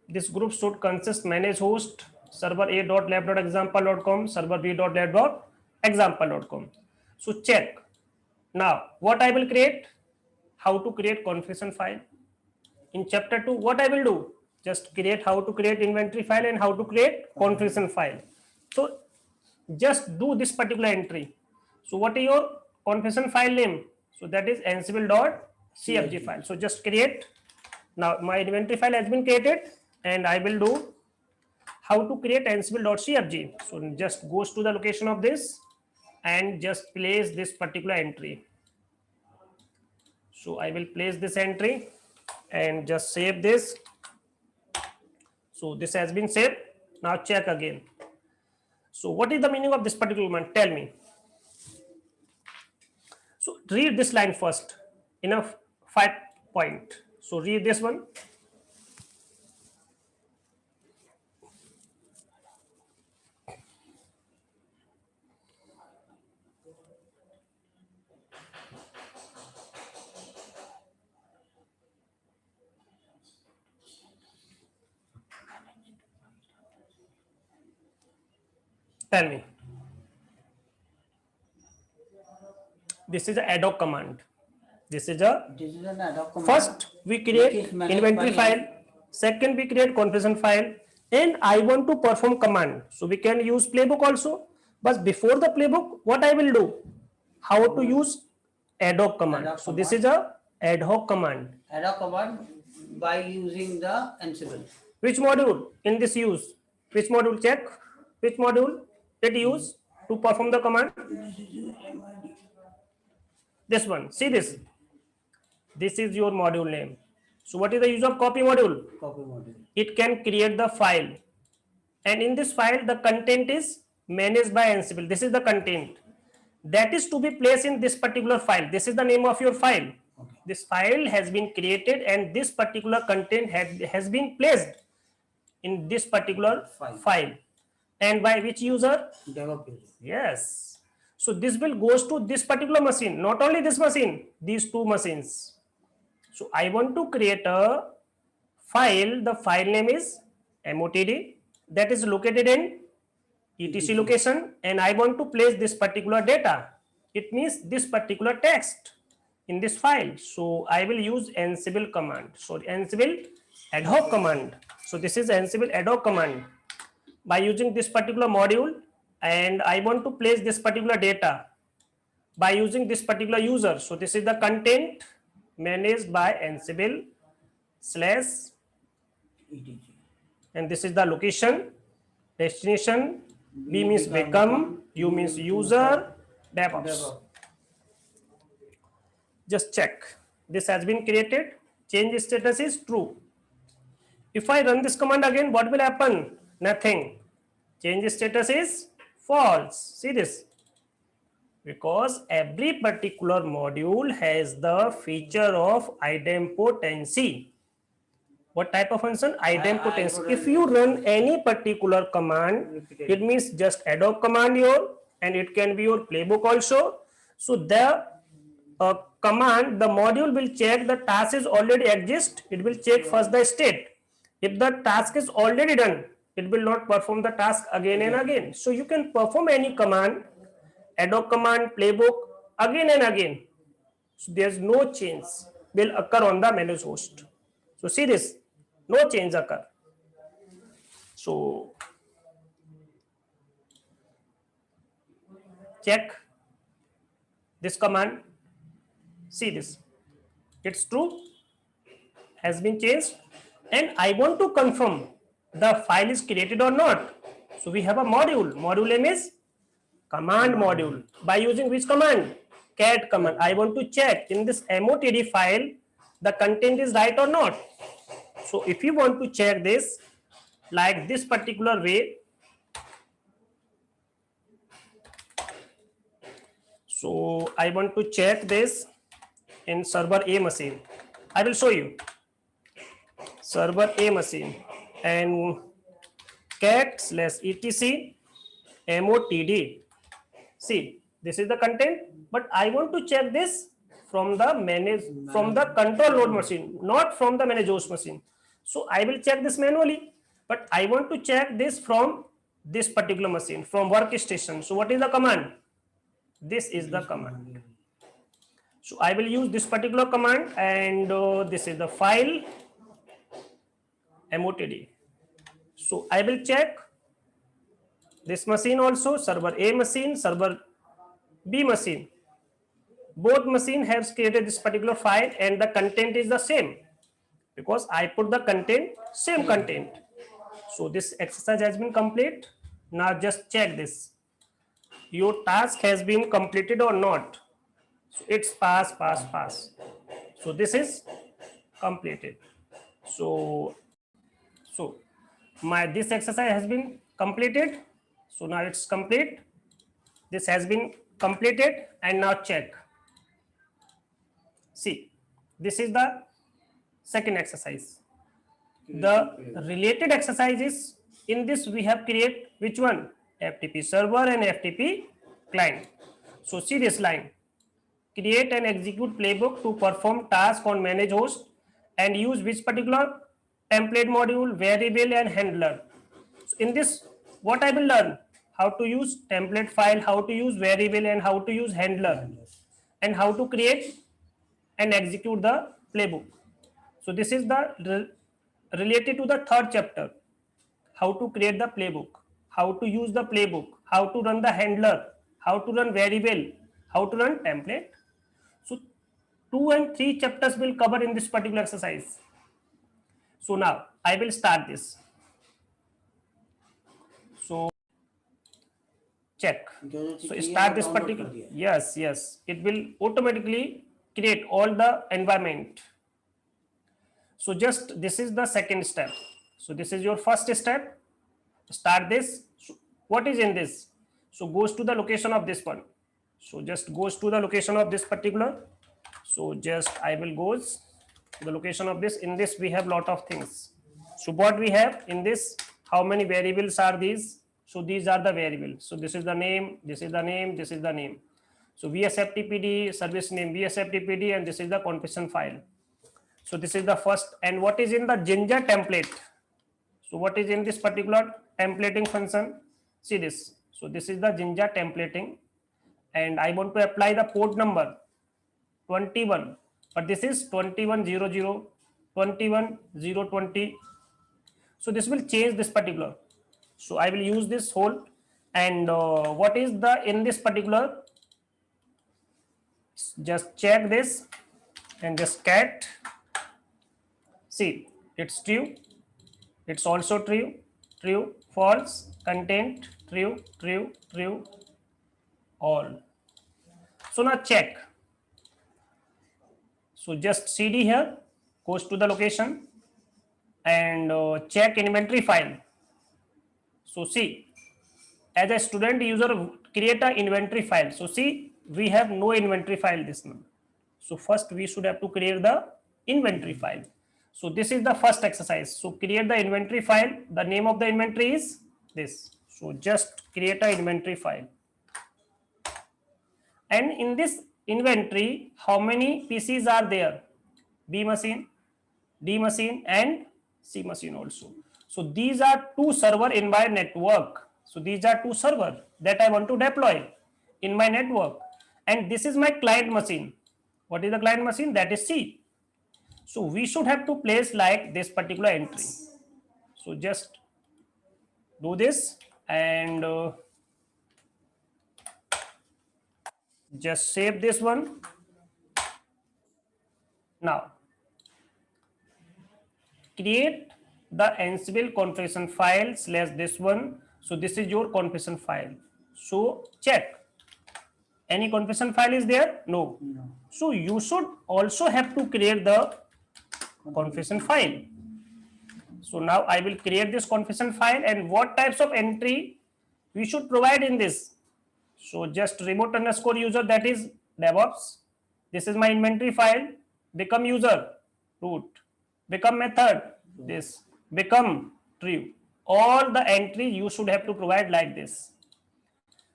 This group should consist manage host server a.lab.example.com, server b.lab.example.com. So check. Now what I will create? How to create configuration file. In chapter 2, what I will do? Just create how to create inventory file and how to create configuration file. So just do this particular entry. So what is your configuration file name? So that is ansible.config. CFG file. So just create. Now my inventory file has been created, and I will do how to create ansible.cfg. So just goes to the location of this and just place this particular entry. So I will place this entry and just save this. So this has been saved. Now check again. So what is the meaning of this particular command? Tell me. So read this line first in a 5 point. So read this one. Tell me. This is a ad hoc command. This is an ad hoc command. First we create inventory file. Second we create configuration file. And I want to perform command. So we can use playbook also. But before the playbook, what I will do? How to use ad hoc command. So this is a ad hoc command. Ad hoc command by using the Ansible. Which module in this use? Which module? Check. Which module it use to perform the command? This one. See this. This is your module name. So what is the use of copy module? Copy module. It can create the file. And in this file, the content is managed by Ansible. This is the content that is to be placed in this particular file. This is the name of your file. Okay. This file has been created and this particular content has been placed in this particular file. And by which user? Developer. Yes. So this will goes to this particular machine. Not only this machine, these two machines. So I want to create a file. The file name is MOTD that is located in etc location, and I want to place this particular data. It means this particular text in this file. So I will use Ansible command. So Ansible ad hoc command. So this is Ansible ad hoc command. By using this particular module, and I want to place this particular data by using this particular user. So this is the content managed by Ansible /etc, and this is the location, destination. B means become, U means user, DevOps. Just check. This has been created. Change status is true. If I run this command again, what will happen? Nothing. Change status is false. See this. Because every particular module has the feature of idempotency. What type of function? Idempotency. If you run any particular command, it means just ad hoc command here, and it can be your playbook also. So the command, the module will check the task is already exist. It will check first the state. If the task is already done, it will not perform the task again and again. So you can perform any command, ad hoc command, playbook again and again. So there's no change will occur on the managed host. So see this, no change occur. So check this command. See this, it's true, has been changed, and I want to confirm the file is created or not. So we have a module. Module name is command module. By using which command? Cat command. I want to check in this MOTD file the content is right or not. So if you want to check this like this particular way, so I want to check this in server A machine. I will show you. Server A machine and cat/etc MOTD. See, this is the content, but I want to check this from the control node machine, not from the managed host machine. So I will check this manually, but I want to check this from this particular machine, from workstation. So what is the command? This is the command. So I will use this particular command, and this is the file MOTD. So I will check this machine also, server A machine, server B machine. both machine has created this particular file and the content is the same, because I put the content, same content. So this exercise has been complete. Now just check this. Your task has been completed or not. So it's pass, pass, pass. So this is completed. So my this exercise has been completed. So now it's complete. This has been completed, and now check. See, this is the second exercise. The related exercises in this we have created which one? FTP server and FTP client. So see this line. Create and execute playbook to perform task on manage host and use which particular template module, variable and handler. So in this, what I will learn? How to use template file, how to use variable and how to use handler, and how to create and execute the playbook. So this is the related to the third chapter. How to create the playbook, how to use the playbook, how to run the handler, how to run variable, how to run template. So 2 and 3 chapters will cover in this particular exercise. So now I will start this. So check. So start this particular. Yes, it will automatically create all the environment. So just this is the second step. So this is your first step. Start this. So what is in this? So goes to the location of this one. So just goes to the location of this particular. So just I will goes to the location of this. In this we have lot of things. So what we have in this, how many variables are these? So these are the variables. So this is the name, this is the name, this is the name. So VSFTPD, service name VSFTPD, and this is the configuration file. So this is the first. And what is in the Jinja template? So what is in this particular templating function? See this. So this is the Jinja templating, and I want to apply the port number 21, but this is 2100, 21020. So this will change this particular. So I will use this whole. And what is the in this particular? Just check this and just cat. See, it's true. It's also true, true, false, content, true, true, true, all. So now check. So just CD here, goes to the location and check inventory file. So see, as a student user, create an inventory file. So see, we have no inventory file this month. So first we should have to create the inventory file. So this is the first exercise. So create the inventory file. The name of the inventory is this. So just create an inventory file. And in this inventory, how many PCs are there? B machine, D machine, and C machine also. So these are two server in my network. So these are two server that I want to deploy in my network. And this is my client machine. What is the client machine? That is C. So we should have to place like this particular entry. So just do this and just save this one. Now create the Ansible configuration file / this one. So this is your configuration file. So check. Any configuration file is there? No. So you should also have to create the configuration file. So now I will create this configuration file, and what types of entry we should provide in this. So just remote _ user, that is DevOps. This is my inventory file. Become user, root. Become method, this. Become true. All the entry you should have to provide like this.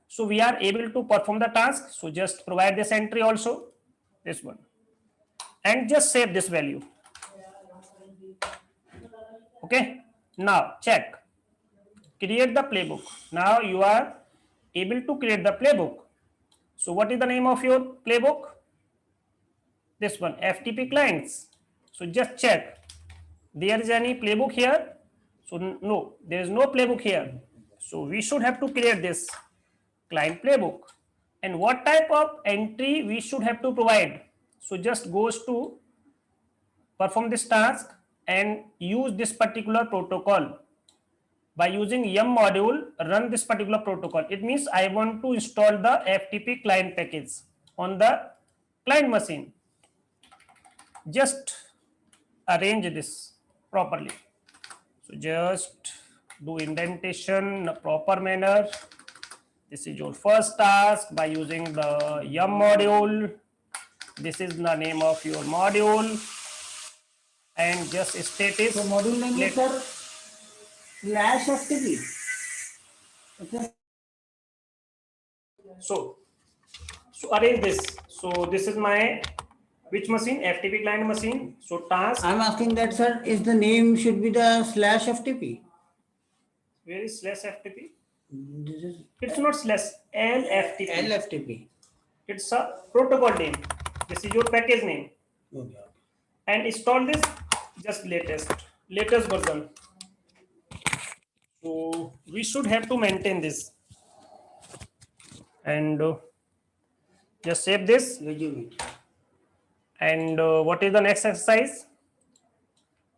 So we are able to perform the task. So just provide this entry also, this one, and just save this value. Okay. Now check. Create the playbook. Now you are able to create the playbook. So what is the name of your playbook? This one, FTP clients. So just check. There is any playbook here? So no, there is no playbook here. So we should have to create this client playbook. And what type of entry we should have to provide? So just goes to perform this task and use this particular protocol. By using yum module, run this particular protocol. It means I want to install the FTP client package on the client machine. Just arrange this properly. So just do indentation in a proper manner. This is your first task by using the yum module. This is the name of your module, and just state is So module name is sir slash FTP. Okay. So arrange this. So this is my which machine? FTP client machine. So task. I'm asking that sir, is the name should be the slash FTP? Where is slash FTP? This is It's not slash LFTP. LFTP. It's a protocol name. This is your package name. Okay. And install this just latest version. So we should have to maintain this. And just save this. Resume it. And what is the next exercise?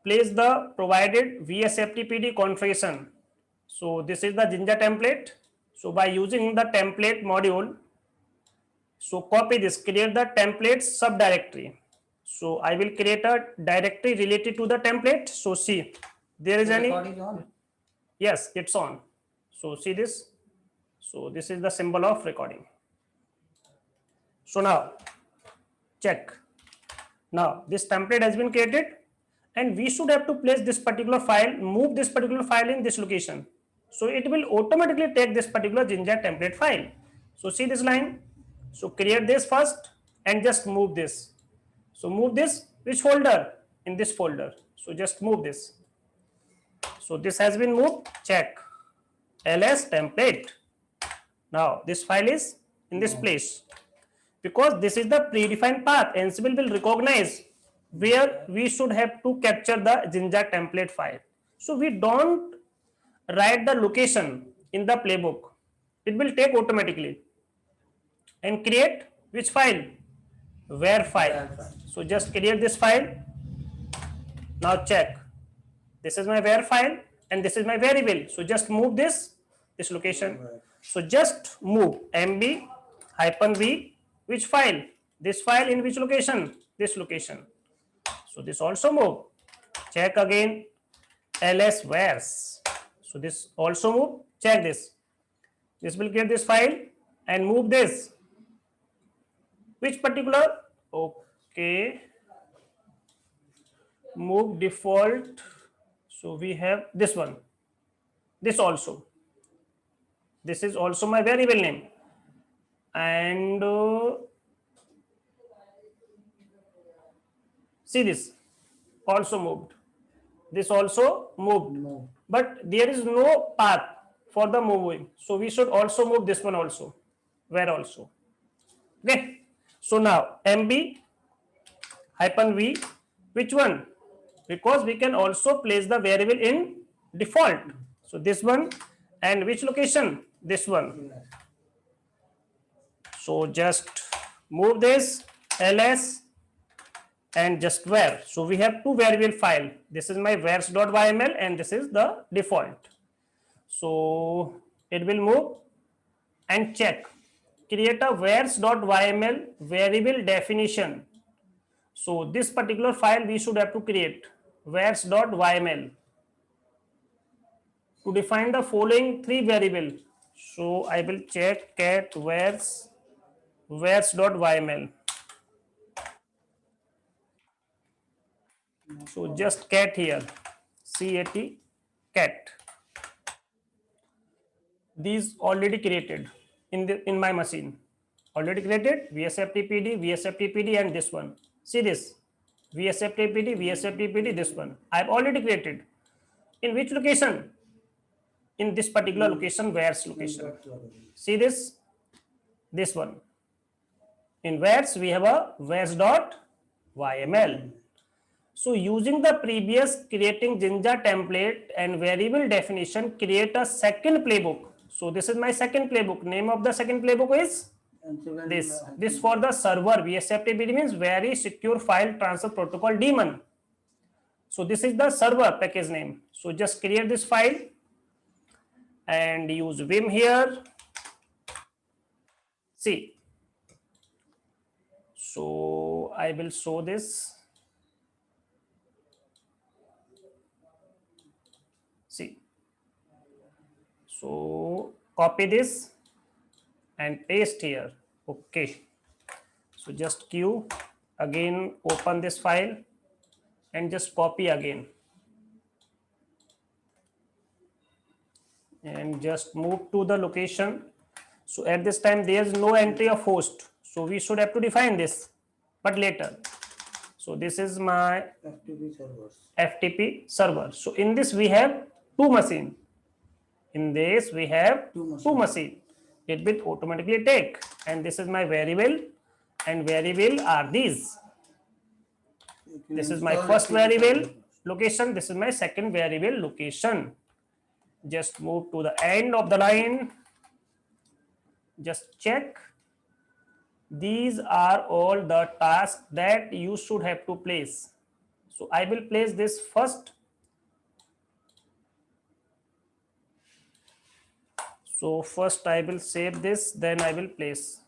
Place the provided VSFTPD configuration. So this is the Jinja template. So by using the template module, so copy this, create the template subdirectory. So I will create a directory related to the template. So see, there is The any, record is on. yes, it's on. So see this. So this is the symbol of recording. So now check. Now this template has been created, and we should have to place this particular file, move this particular file in this location. So it will automatically take this particular Jinja template file. So see this line. So create this first and just move this. So move this, which folder? In this folder. So just move this. So this has been moved. Check. ls template. Now this file is in this place, because this is the predefined path. Ansible will recognize where we should have to capture the Jinja template file. So we don't write the location in the playbook. It will take automatically. And create which file? Where file. So just create this file. Now check. This is my where file and this is my variable. So just move this location. So just move mb -v, which file? This file in which location? This location. So this also move. Check again. ls wheres. So this also move. Check this. This will get this file and move this. Which particular? Okay. Move default. So we have this one. This also. This is also my variable name. And see this also moved. This also moved. No. But there is no path for the moving. So we should also move this one also. Where also. Okay. So now mb -v, which one? Because we can also place the variable in default. So this one, and which location? This one. So just move this ls and just where. So we have two variable file. This is my wheres.yml and this is the default. So it will move and check. Create a wheres.yml variable definition. So this particular file we should have to create wheres.yml to define the following three variable. So I will check cat wheres.yml. So just cat here, cat. These already created in my machine. Already created VSFTPD, and this one. See this VSFTPD, this one. I have already created. In which location? In this particular location, where's location. See this one. In where's we have a wheres.yml. So using the previous creating Jinja template and variable definition, create a second playbook. So this is my second playbook. Name of the second playbook is And so when This for the server. VSFTP means very secure file transfer protocol daemon. So this is the server package name. So just create this file and use vim here. See, so I will show this. See, so copy this and paste here. Okay, so just Q again, open this file and just copy again and just move to the location. So at this time there is no entry of host, so we should have to define this, but later. So this is my FTP servers. FTP server. So in this we have two machine. In this we have two machine. It will automatically take, and this is my variable, and variable are these. This is my first variable location. This is my second variable location. Just move to the end of the line. Just check. These are all the tasks that you should have to place. So I will place this first. So first I will save this, then I will place.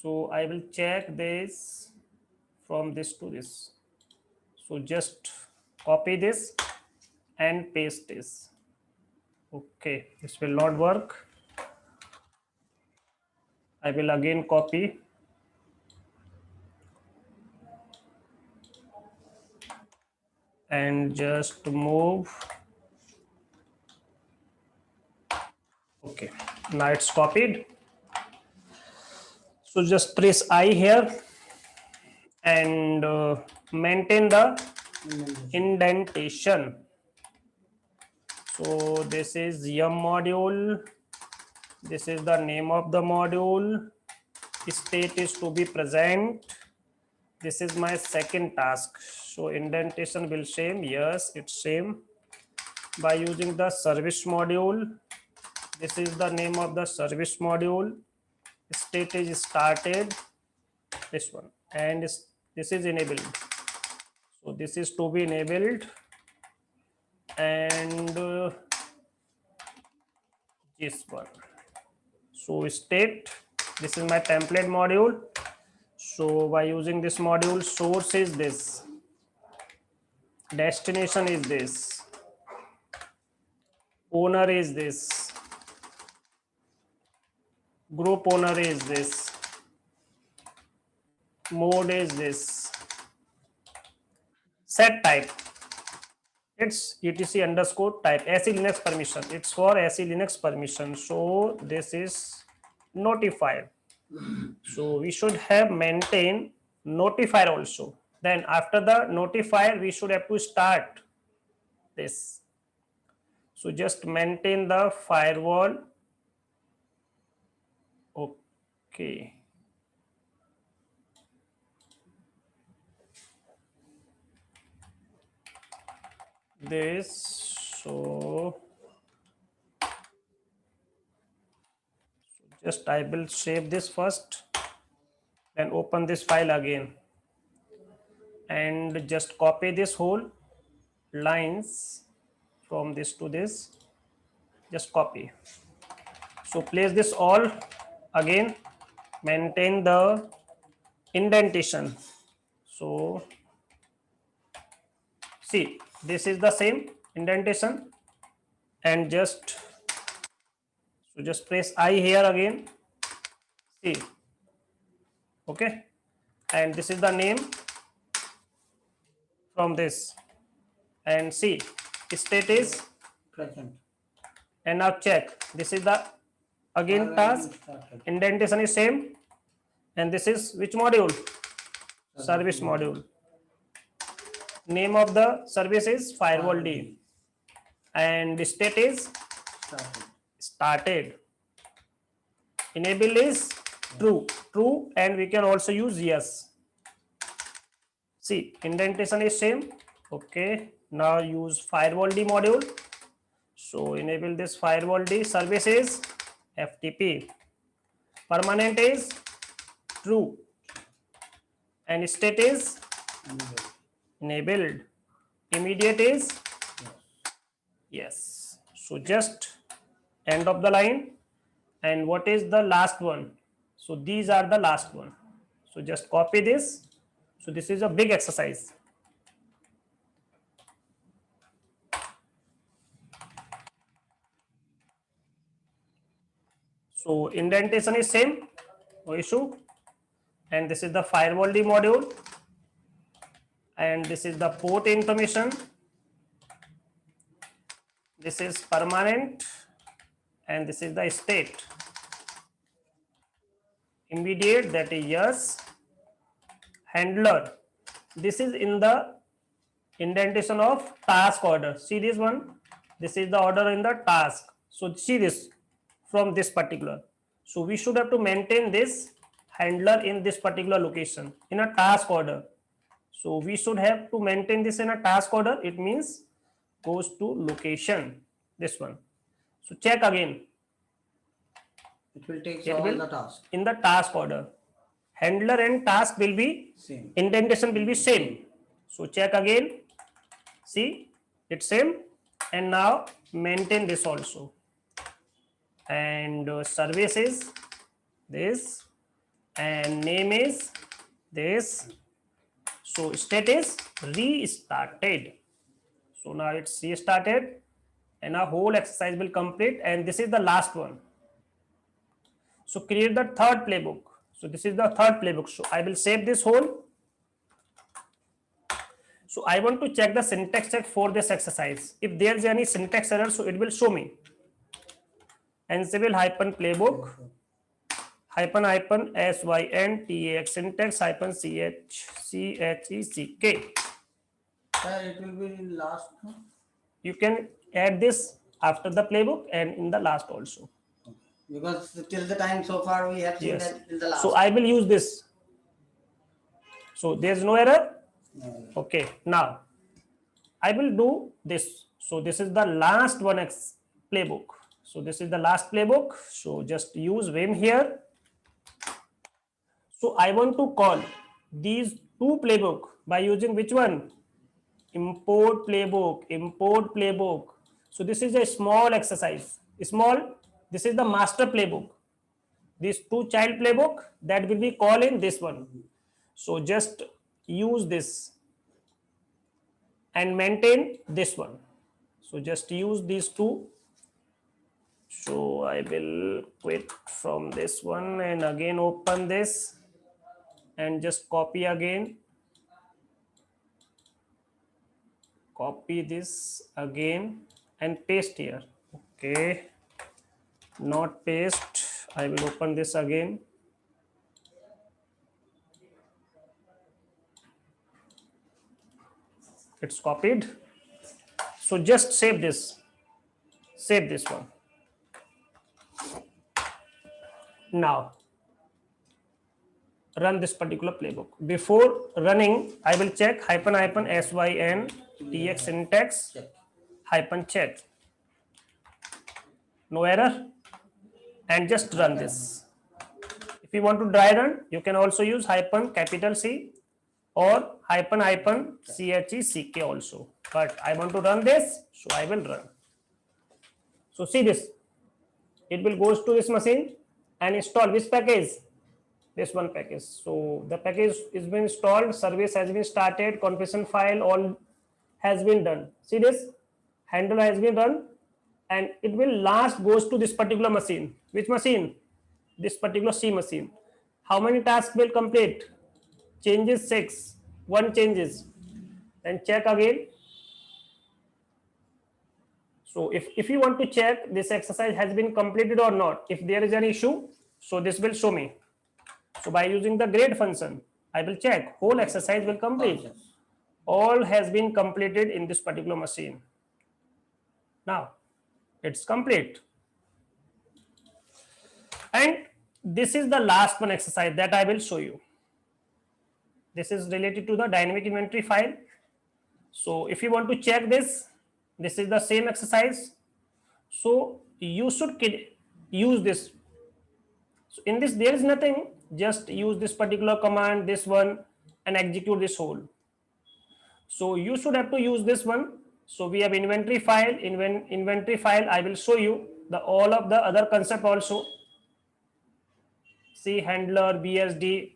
So I will check this from this to this. So just copy this and paste this. Okay, this will not work. I will again copy and just move. Okay, now it's copied. So just press I here and maintain the indentation. So this is yum module. This is the name of the module. State is to be present. This is my second task. So indentation will same. Yes, it's same. By using the service module. This is the name of the service module. State is started. This one, and this is enabled. So this is to be enabled, and this one. So state, this is my template module. So by using this module, source is this, destination is this, owner is this, group owner is this, mode is this, set type, it's etc underscore type, SE Linux permission, it's for SE Linux permission. So this is notified. So we should have maintain notifier also. Then after the notifier, we should have to start this. So just maintain the firewall. Okay. This, so just I will save this first, then open this file again and just copy this whole lines from this to this, just copy. So place this all again, maintain the indentation. So see, this is the same indentation, and just so just press I here again. See, okay, and this is the name from this, and see, state is present. And now check, this is the again task, indentation is same, and this is which module? Service module. Name of the service is firewall D, and the state is started. Enable is true, and we can also use yes. See, indentation is same. Okay, now use firewall D module. So enable this firewall D, service is FTP. permanent is true, and state is enabled. Immediate is yes. So just end of the line. And what is the last one? So these are the last one. So just copy this. So this is a big exercise. So indentation is same, no issue. And this is the firewall D module. And this is the port information. This is permanent, and this is the state. Immediate, that is yes. Handler, this is in the indentation of task order. See this one, this is the order in the task. So see this from this particular. So we should have to maintain this handler in this particular location in a task order. So we should have to maintain this in a task order. It means goes to location, this one. So check again. It will take It all will the task. in the task order. Handler and task will be Same. indentation will be same. So check again. See, it's same. And now maintain this also. And service is this, and name is this. So state is restarted. So now it's restarted, and our whole exercise will complete. And this is the last one. So create the third playbook. So this is the third playbook. So I will save this whole. So I want to check the syntax check for this exercise. If there is any syntax error, so it will show me. Ansible hyphen playbook hyphen syntax syntax hyphen check. It will be in last. No? You can add this after the playbook and in the last also. Because till the time so far we have seen Yes. that in the last. So I will use this. So there's no error. Okay. Now I will do this. So this is the last one playbook. So this is the last playbook. So just use Vim here. So I want to call these two playbook by using which one? Import playbook, import playbook. So this is a small exercise. Small, this is the master playbook. These two child playbook that will be called in this one. So just use this and maintain this one. So just use these two. So I will quit from this one and again open this and just copy again. Copy this again and paste here. Okay, not paste. I will open this again. It's copied. So just save this. Save this one. Now run this particular playbook. Before running, I will check -syntx syntax check. No error. And just run this. If you want to dry run, you can also use -C or -check also. But I want to run this, so I will run. So see this. It will goes to this machine and install which package? This one package. So the package is been installed, service has been started, configuration file all has been done. See this? Handle has been run, and it will last goes to this particular machine. Which machine? This particular C machine. How many tasks will complete? Changes 6. 1 changes. And check again. So if you want to check this exercise has been completed or not, if there is an issue, so this will show me. So by using the grade function, I will check whole exercise will complete. All has been completed in this particular machine. Now it's complete. And this is the last one exercise that I will show you. This is related to the dynamic inventory file. So if you want to check this, this is the same exercise. So you should use this. So in this, there is nothing, just use this particular command, this one, and execute this whole. So you should have to use this one. So we have inventory file, inventory file. I will show you the all of the other concept also. See, handler, BSD,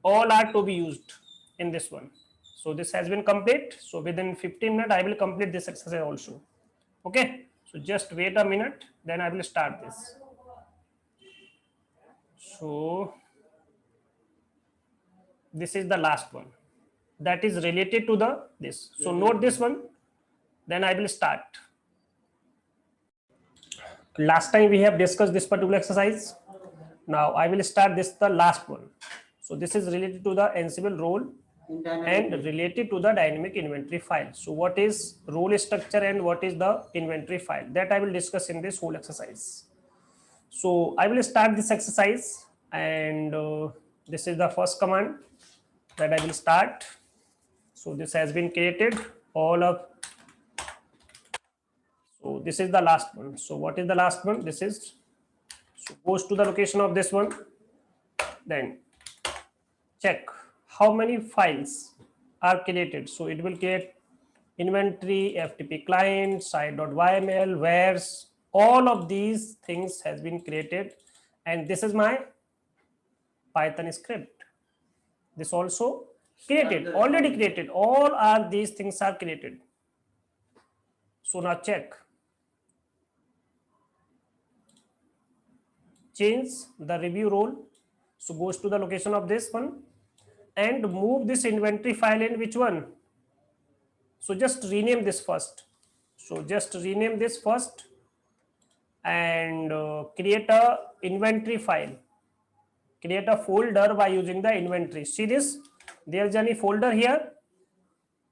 all are to be used in this one. So this has been complete. So within 15 minutes, I will complete this exercise also. Okay. So just wait a minute, then I will start this. So this is the last one that is related to the this. So note this one, then I will start. Last time we have discussed this particular exercise. Now I will start this, the last one. So this is related to the Ansible role and related to the dynamic inventory file. So what is role structure and what is the inventory file, that I will discuss in this whole exercise. So I will start this exercise, and this is the first command that I will start. So this has been created, all of, so this is the last one. So what is the last one? This is, so goes to the location of this one, then check how many files are created. So it will create inventory, FTP client, site.yml, where's, all of these things has been created, and this is my Python script. This also created, already created, all are these things are created. So now check, change the review role. So goes to the location of this one and move this inventory file in which one. So just rename this first. So just rename this first and create a inventory file. Create a folder by using the inventory. See this? There's any folder here?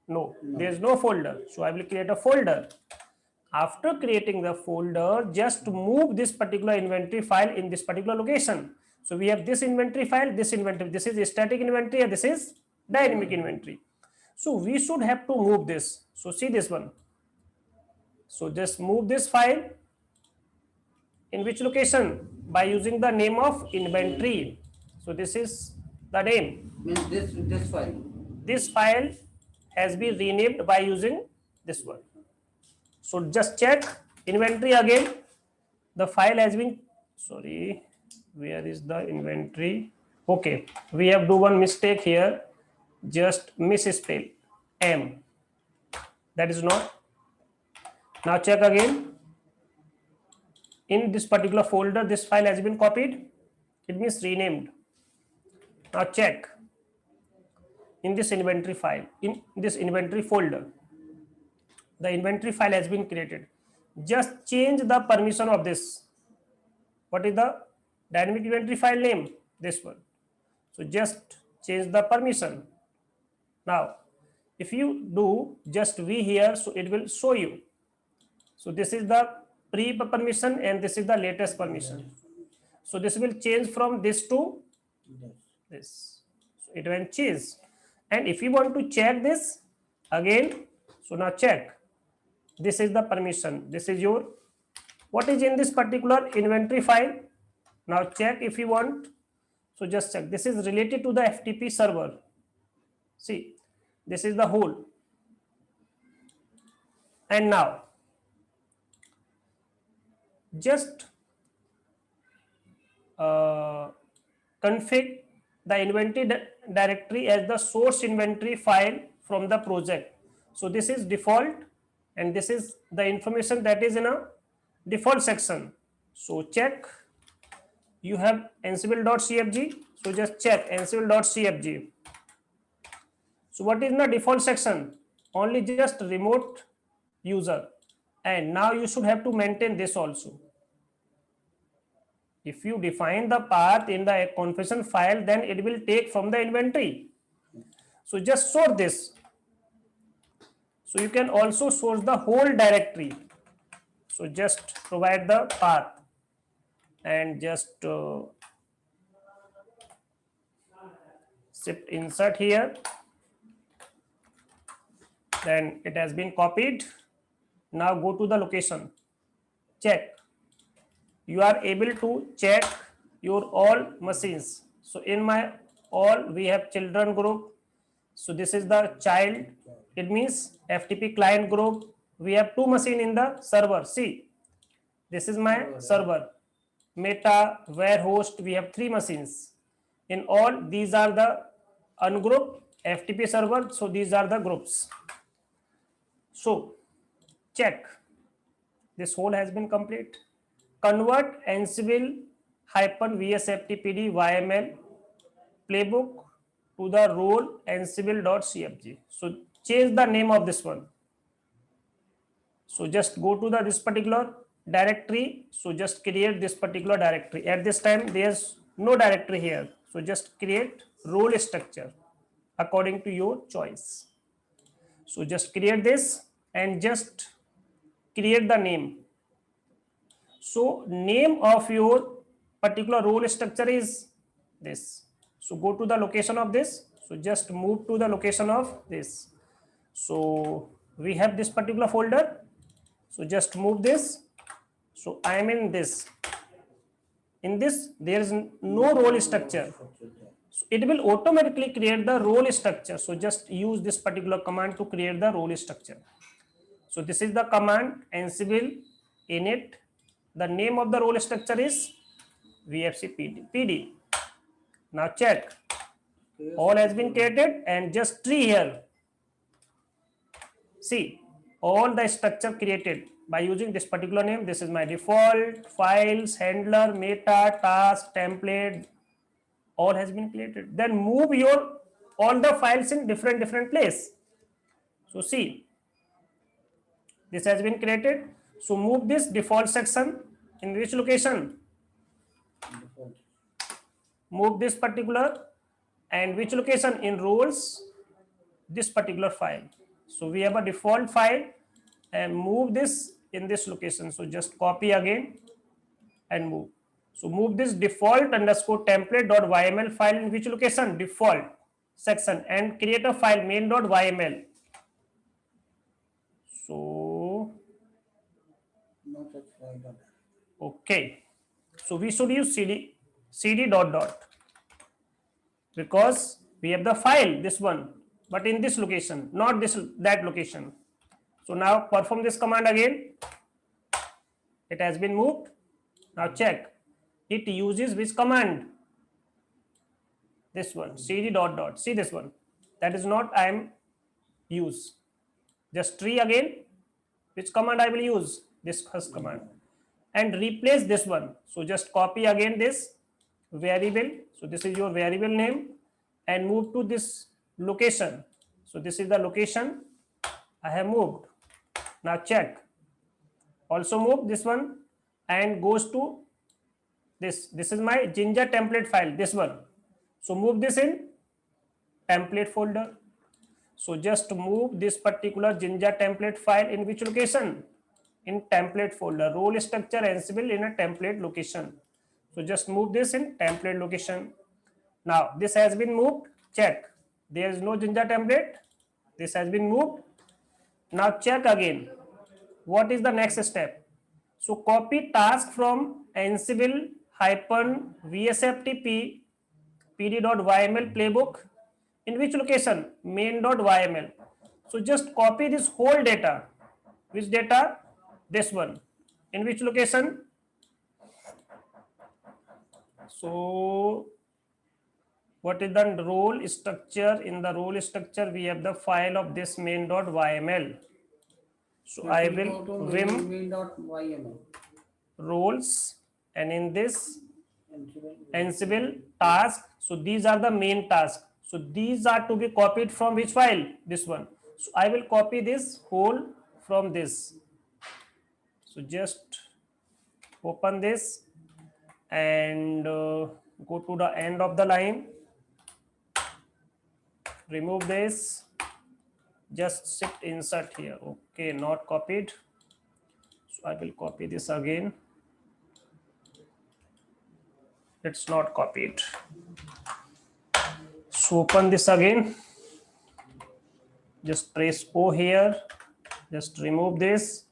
No, there's no folder. So I will create a folder. After creating the folder, just move this particular inventory file in this particular location. So we have this inventory file, this inventory. This is static inventory and this is dynamic inventory. So we should have to move this. So see this one. So just move this file in which location? By using the name of inventory. So this is the name. Means this file. This file has been renamed by using this one. So just check inventory again. The file has been, sorry, where is the inventory? Okay, we have do one mistake here. Just misspell M. That is not. Now check again. In this particular folder, this file has been copied. It means renamed. Now check in this inventory file, in this inventory folder, the inventory file has been created. Just change the permission of this. What is the dynamic inventory file name? This one. So just change the permission. Now, if you do just V here, so it will show you. So this is the pre-permission and this is the latest permission. So this will change from this to this. So it will change. And if you want to check this again, so now check. This is the permission. This is your, what is in this particular inventory file. Now check if you want. So just check. This is related to the FTP server. See, this is the whole. And now just config the inventory directory as the source inventory file from the project. So this is default and this is the information that is in a default section. So check, you have ansible.cfg. So just check ansible.cfg. So what is in the default section? Only just remote user. And now you should have to maintain this also. If you define the path in the configuration file, then it will take from the inventory. So just sort this. So you can also source the whole directory. So just provide the path and just shift insert here. Then it has been copied. Now go to the location. Check. you are able to check your all machines. So in my all we have children group. So this is the child. It means FTP client group. We have two machine in the server. See, this is my server. Meta, where host, we have three machines. In all, these are the ungrouped FTP server. So these are the groups. So check. This whole has been complete. Convert Ansible -vsftpd YML playbook to the role ansible.cfg. So change the name of this one. So just go to this particular directory. So just create this particular directory. At this time, there's no directory here. So just create role structure according to your choice. So just create this and just create the name. So name of your particular role structure is this. So go to the location of this. So just move to the location of this. So we have this particular folder. So just move this. So I am in this. In this, there is no role structure. So it will automatically create the role structure. So just use this particular command to create the role structure. So this is the command Ansible init. The name of the role structure is VFC PD. Now check. All has been created and just tree here. See, all the structure created by using this particular name. This is my default, files, handler, meta, task, template, all has been created. Then move your all the files in different place. So see, this has been created. So move this default section in which location? Move this particular and which location? In roles, this particular file. So we have a default file and move this in this location. So just copy again and move. So move this default underscore template.yml file in which location? Default section, and create a file main.yml. So okay. So we should use cd dot because we have the file, this one, but in this location, not that location. So now perform this command again. It has been moved. Now check. It uses which command? This one, cd dot. See this one. That is not I am use. Just tree again. Which command I will use? This first command. And replace this one. So just copy again this variable. So this is your variable name and move to this location. So this is the location I have moved. Now check. Also move this one and goes to this. This is my Jinja template file, this one. So move this in template folder. So just move this particular Jinja template file in which location? In template folder. Role structure Ansible in a template location. So just move this in template location. Now this has been moved. Check. There is no Jinja template. This has been moved. Now check again. What is the next step? So copy task from Ansible -vsftp pd.yml playbook. In which location? Main.yml. So just copy this whole data. Which data? This one. In which location? So what is the role structure? In the role structure, we have the file of this main.yml. So I will vim main.yml roles, and in this Ansible task. So these are the main tasks. So these are to be copied from which file? This one. So I will copy this whole from this. So just open this and go to the end of the line. Remove this. Just shift insert here. Okay, not copied. So I will copy this again. It's not copied. So open this again. Just press O here. Just remove this.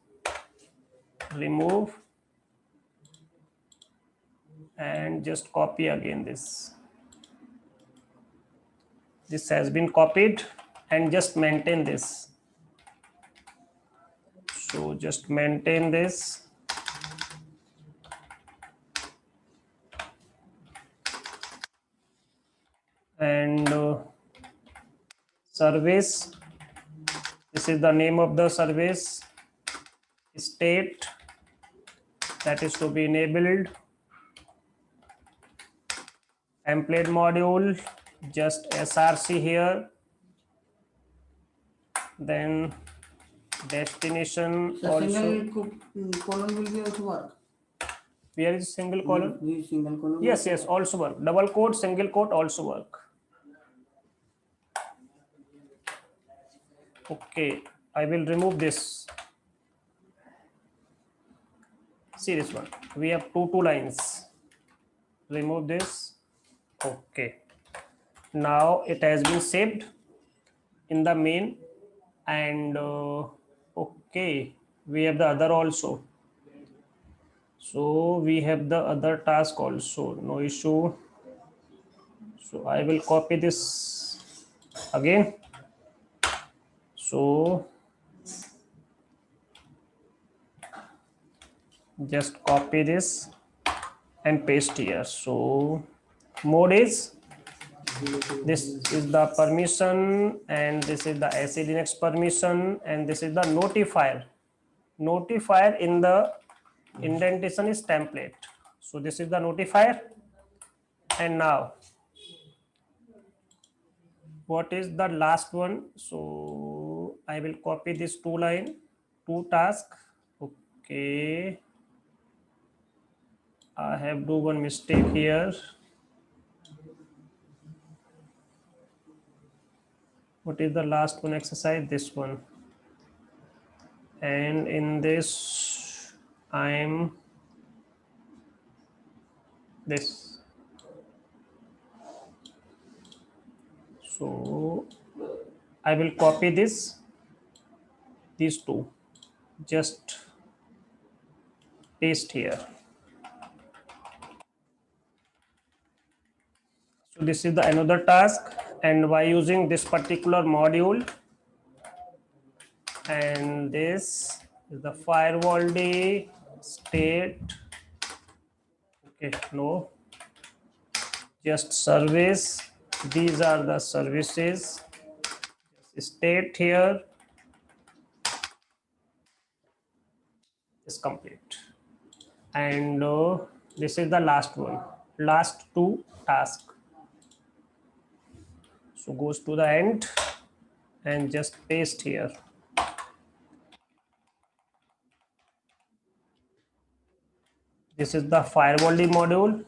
Remove. and just copy again this. This has been copied and just maintain this. So just maintain this. And service, this is the name of the service. State, that is to be enabled. Template module, just src here. Then destination So also. single colon will be also work. Where is single colon? This single colon. Yes, yes, also work. Double quote, single quote also work. Okay, I will remove this. See this one. We have two lines. Remove this. Okay. Now it has been saved in the main, and okay, we have the other also. So we have the other task also, no issue. So I will copy this again. So just copy this and paste here. So mode is, this is the permission, and this is the AC Linux permission, and this is the notifier. Notifier in the indentation is template. So this is the notifier. And now what is the last one? So I will copy this two task. Okay, I have do one mistake here. What is the last one exercise? This one. And in this I am this. So I will copy these two, just paste here. So this is the another task, and by using this particular module, and this is the firewall day state. Okay, no, just service. These are the services. State here is complete, and this is the last one, last two tasks. So goes to the end and just paste here. This is the firewall D module.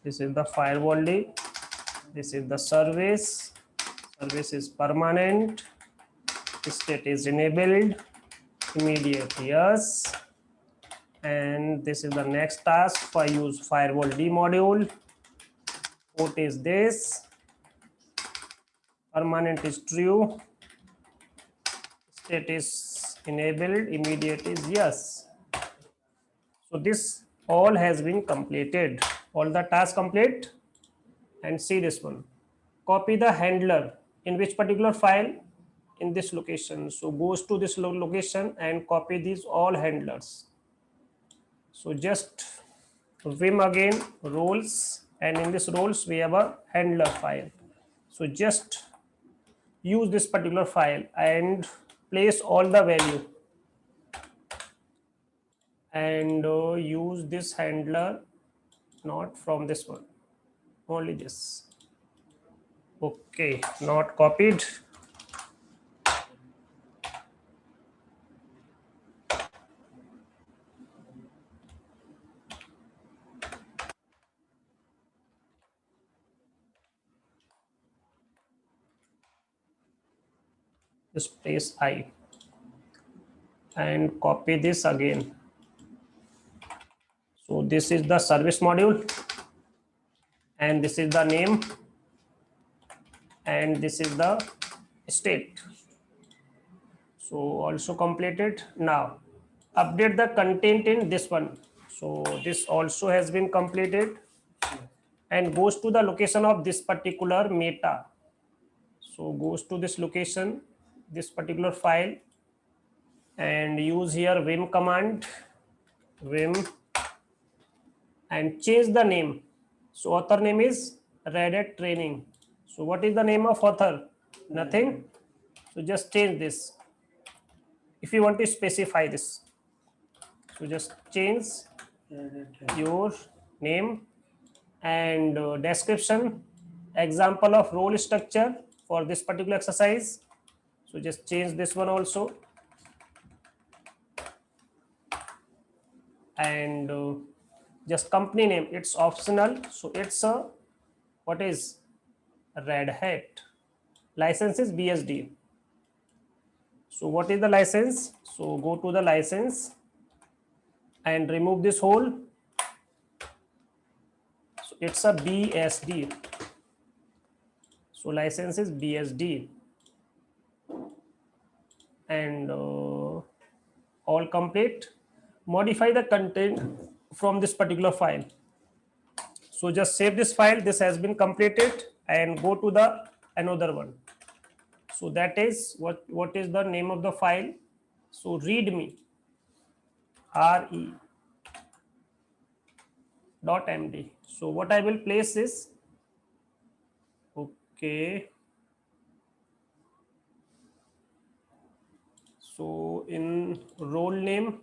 This is the firewall D. This is the service. Service is permanent. State is enabled. Immediate yes. And this is the next task for use firewall D module. Port is this. Permanent is true. State is enabled. Immediate is yes. So this all has been completed. All the tasks complete. And see this one. Copy the handler in which particular file? In this location. So goes to this location and copy these all handlers. So just vim again roles, and in this roles we have a handler file. So just use this particular file and place all the value, and use this handler, not from this one, only this. Okay, not copied. Just place I and copy this again. So this is the service module, and this is the name, and this is the state. So also completed. Now update the content in this one. So this also has been completed. and goes to the location of this particular meta. So goes to this location, this particular file, and use here vim command, vim, and change the name. So author name is Red Hat Training. So what is the name of author? Nothing. So just change this. If you want to specify this, so just change your name and description, example of role structure for this particular exercise. So just change this one also, and just company name, it's optional. So it's a, what is, Red Hat. License is BSD. So what is the license? So go to the license and remove this whole. So it's a BSD. So license is BSD, and all complete. Modify the content from this particular file. So just save this file. This has been completed, and go to the another one. So that is what is the name of the file? So readme, re.md. So what I will place is, okay, so in role name,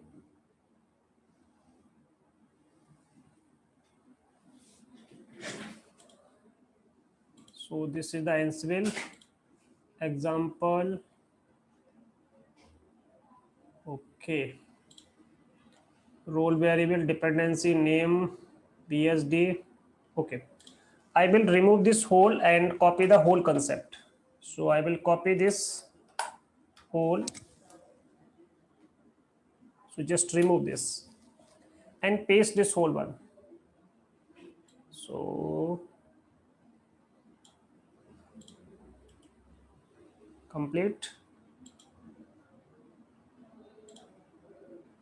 so this is the Ansible example. Okay, role variable dependency name BSD. Okay, I will remove this whole and copy the whole concept. So I will copy this whole. So just remove this and paste this whole one. So complete.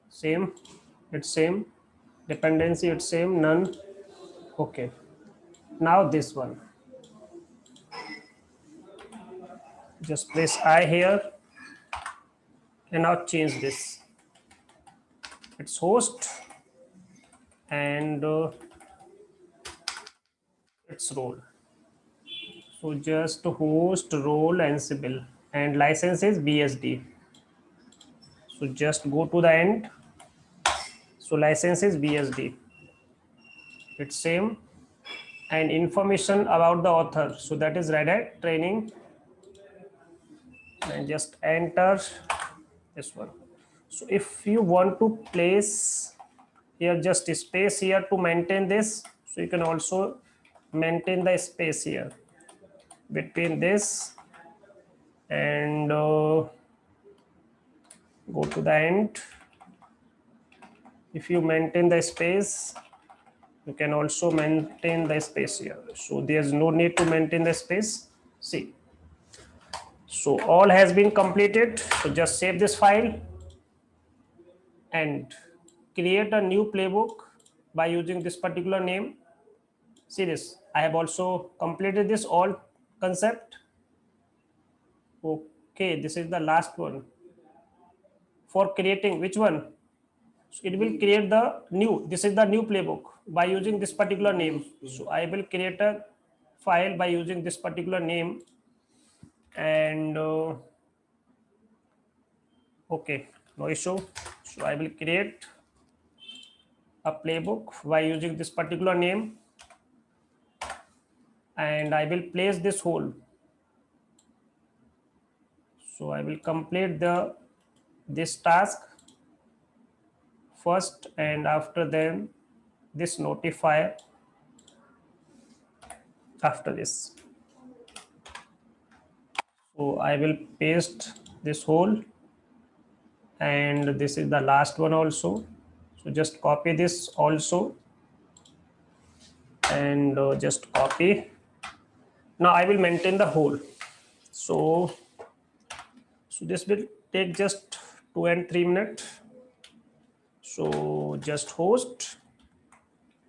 Same, it's same. Dependency, it's same, none. Okay. Now this one. Just press I here and now change this. It's host and it's role. So just host, role, Ansible, and license is BSD. So just go to the end. So license is BSD. It's same, and information about the author. So that is Red Hat Training, and just enter this one. So if you want to place here just space here to maintain this, so you can also maintain the space here between this, and go to the end. If you maintain the space, you can also maintain the space here. So there's no need to maintain the space. See, so all has been completed. So just save this file and create a new playbook by using this particular name. See this, I have also completed this all concept. Okay, this is the last one for creating which one. So it will create the new, this is the new playbook by using this particular name. So I will create a file by using this particular name, and okay, no issue. So I will create a playbook by using this particular name, and I will place this whole. So I will complete this task first, and after then this notifier after this. So I will paste this whole, and this is the last one also. So just copy this also, and just copy. Now I will maintain the whole. So this will take just 2 and 3 minutes. So just host,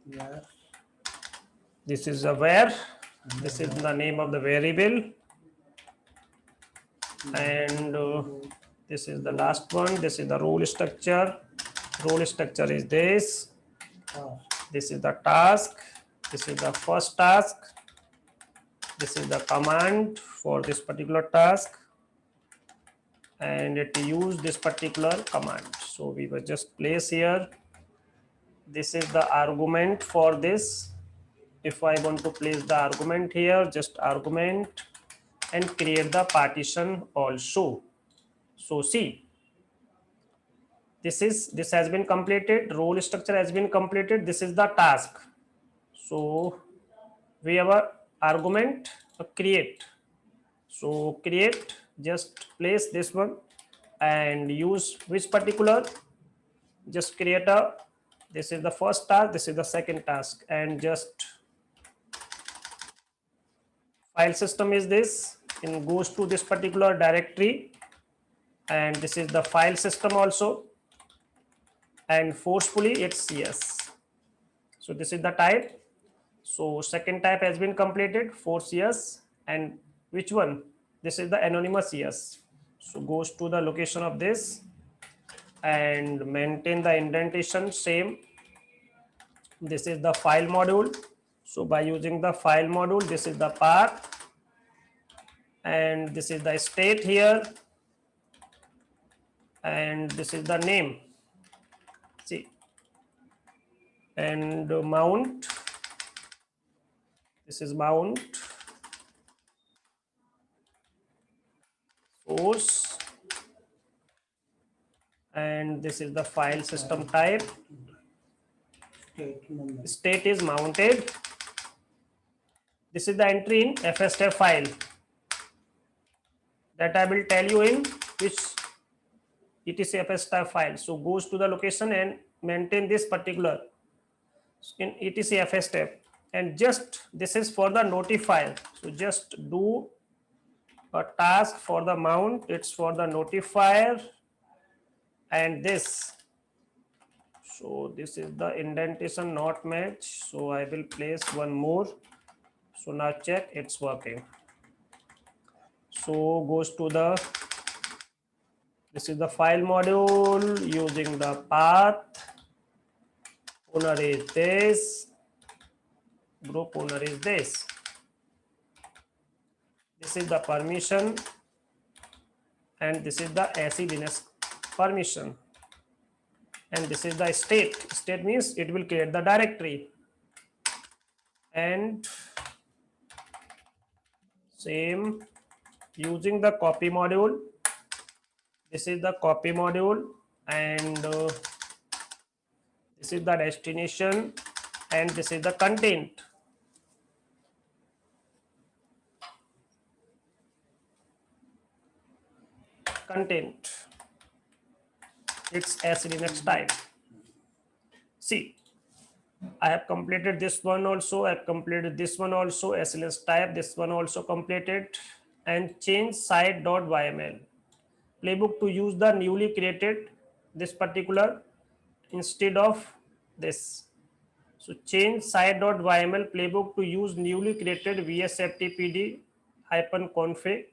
Yeah. This is a where. This is the name of the variable. And this is the last one. This is the role structure. Role structure is this. This is the task. This is the first task. This is the command for this particular task, and it use this particular command. So we will just place here. This is the argument for this. If I want to place the argument here, just argument and create the partition also. So see, this has been completed. Role structure has been completed. This is the task. So we have a argument, a create. So create, just place this one and use which particular, just create a, this is the first task, this is the second task, and just file system is this, and goes to this particular directory, and this is the file system also, and forcefully it's yes. So this is the type. So second type has been completed, force yes, and which one? This is the anonymous yes. So goes to the location of this and maintain the indentation same. This is the file module. So by using the file module, this is the path, and this is the state here, and this is the name. See, and mount. This is mount, source, and this is the file system type. State is mounted. This is the entry in FSTF file that I will tell you in which etc FSTF file. So goes to the location and maintain this particular in etc FSTF, and just this is for the notify. So just do a task for the mount, it's for the notifier, and this. So this is the indentation not match, so I will place one more. So now check, it's working. So goes to the, this is the file module using the path, owner is this, group owner is this. This is the permission, and this is the AC DNS permission, and this is the state. State means it will create the directory, and same using the copy module. This is the copy module, and this is the destination, and this is the content. Content, it's AC Linux type. See, I have completed this one also, I have completed this one also, SLS type, this one also completed, and change site.yml playbook to use the newly created this particular instead of this. So change site.yml playbook to use newly created vsftpd -config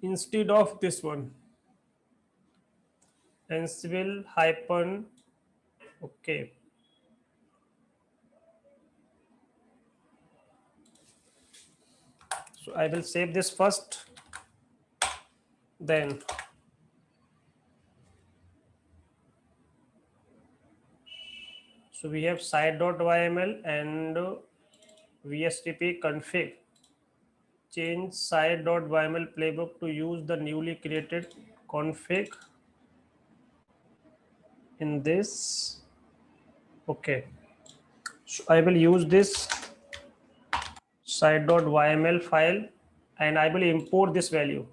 instead of this one. Ansible hyphen, okay. So I will save this first, then so we have site.yml and vstp config. Change site.yml playbook to use the newly created config in this. Okay, so I will use this site.yml file, and I will import this value.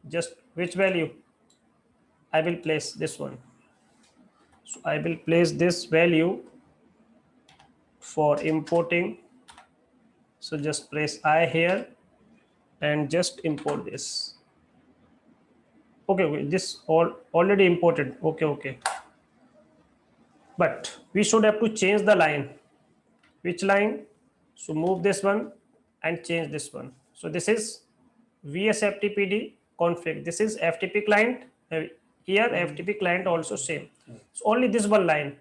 Just which value? I will place this one. So I will place this value for importing. So just press I here and just import this. Okay, this all already imported. Okay. but we should have to change the line. Which line? So move this one and change this one. So this is VSFTPD config. This is FTP client. Here FTP client also same. So only this one line,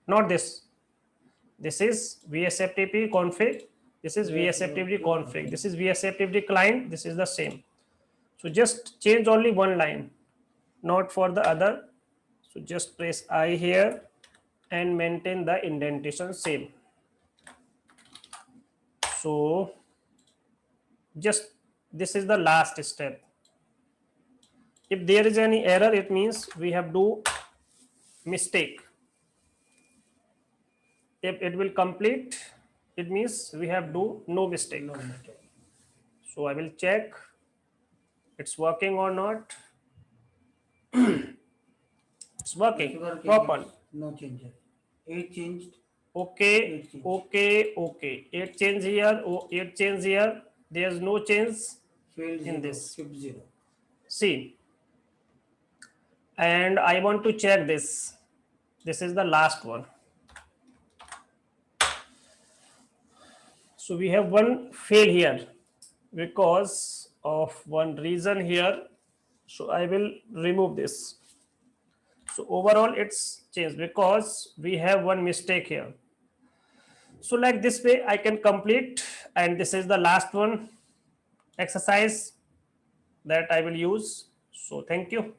not this. This is VSFTP config. This is VSFTP config. This is VSFTP client. This is the same. So just change only one line, not for the other. So just press I here and maintain the indentation same. So just this is the last step. If there is any error, it means we have do mistake. If it will complete, it means we have do no mistake. No mistake. So I will check it's working or not. It's working properly. No changes. 8 changed. Okay, Eight change. okay. 8 change here, 8 change here. There's no change Failed in 0. this. Shift 0. See, and I want to check this. This is the last one. So we have one fail here because of one reason here. So I will remove this. So overall it's changed because we have one mistake here. So like this way I can complete, and this is the last one exercise that I will use. So thank you.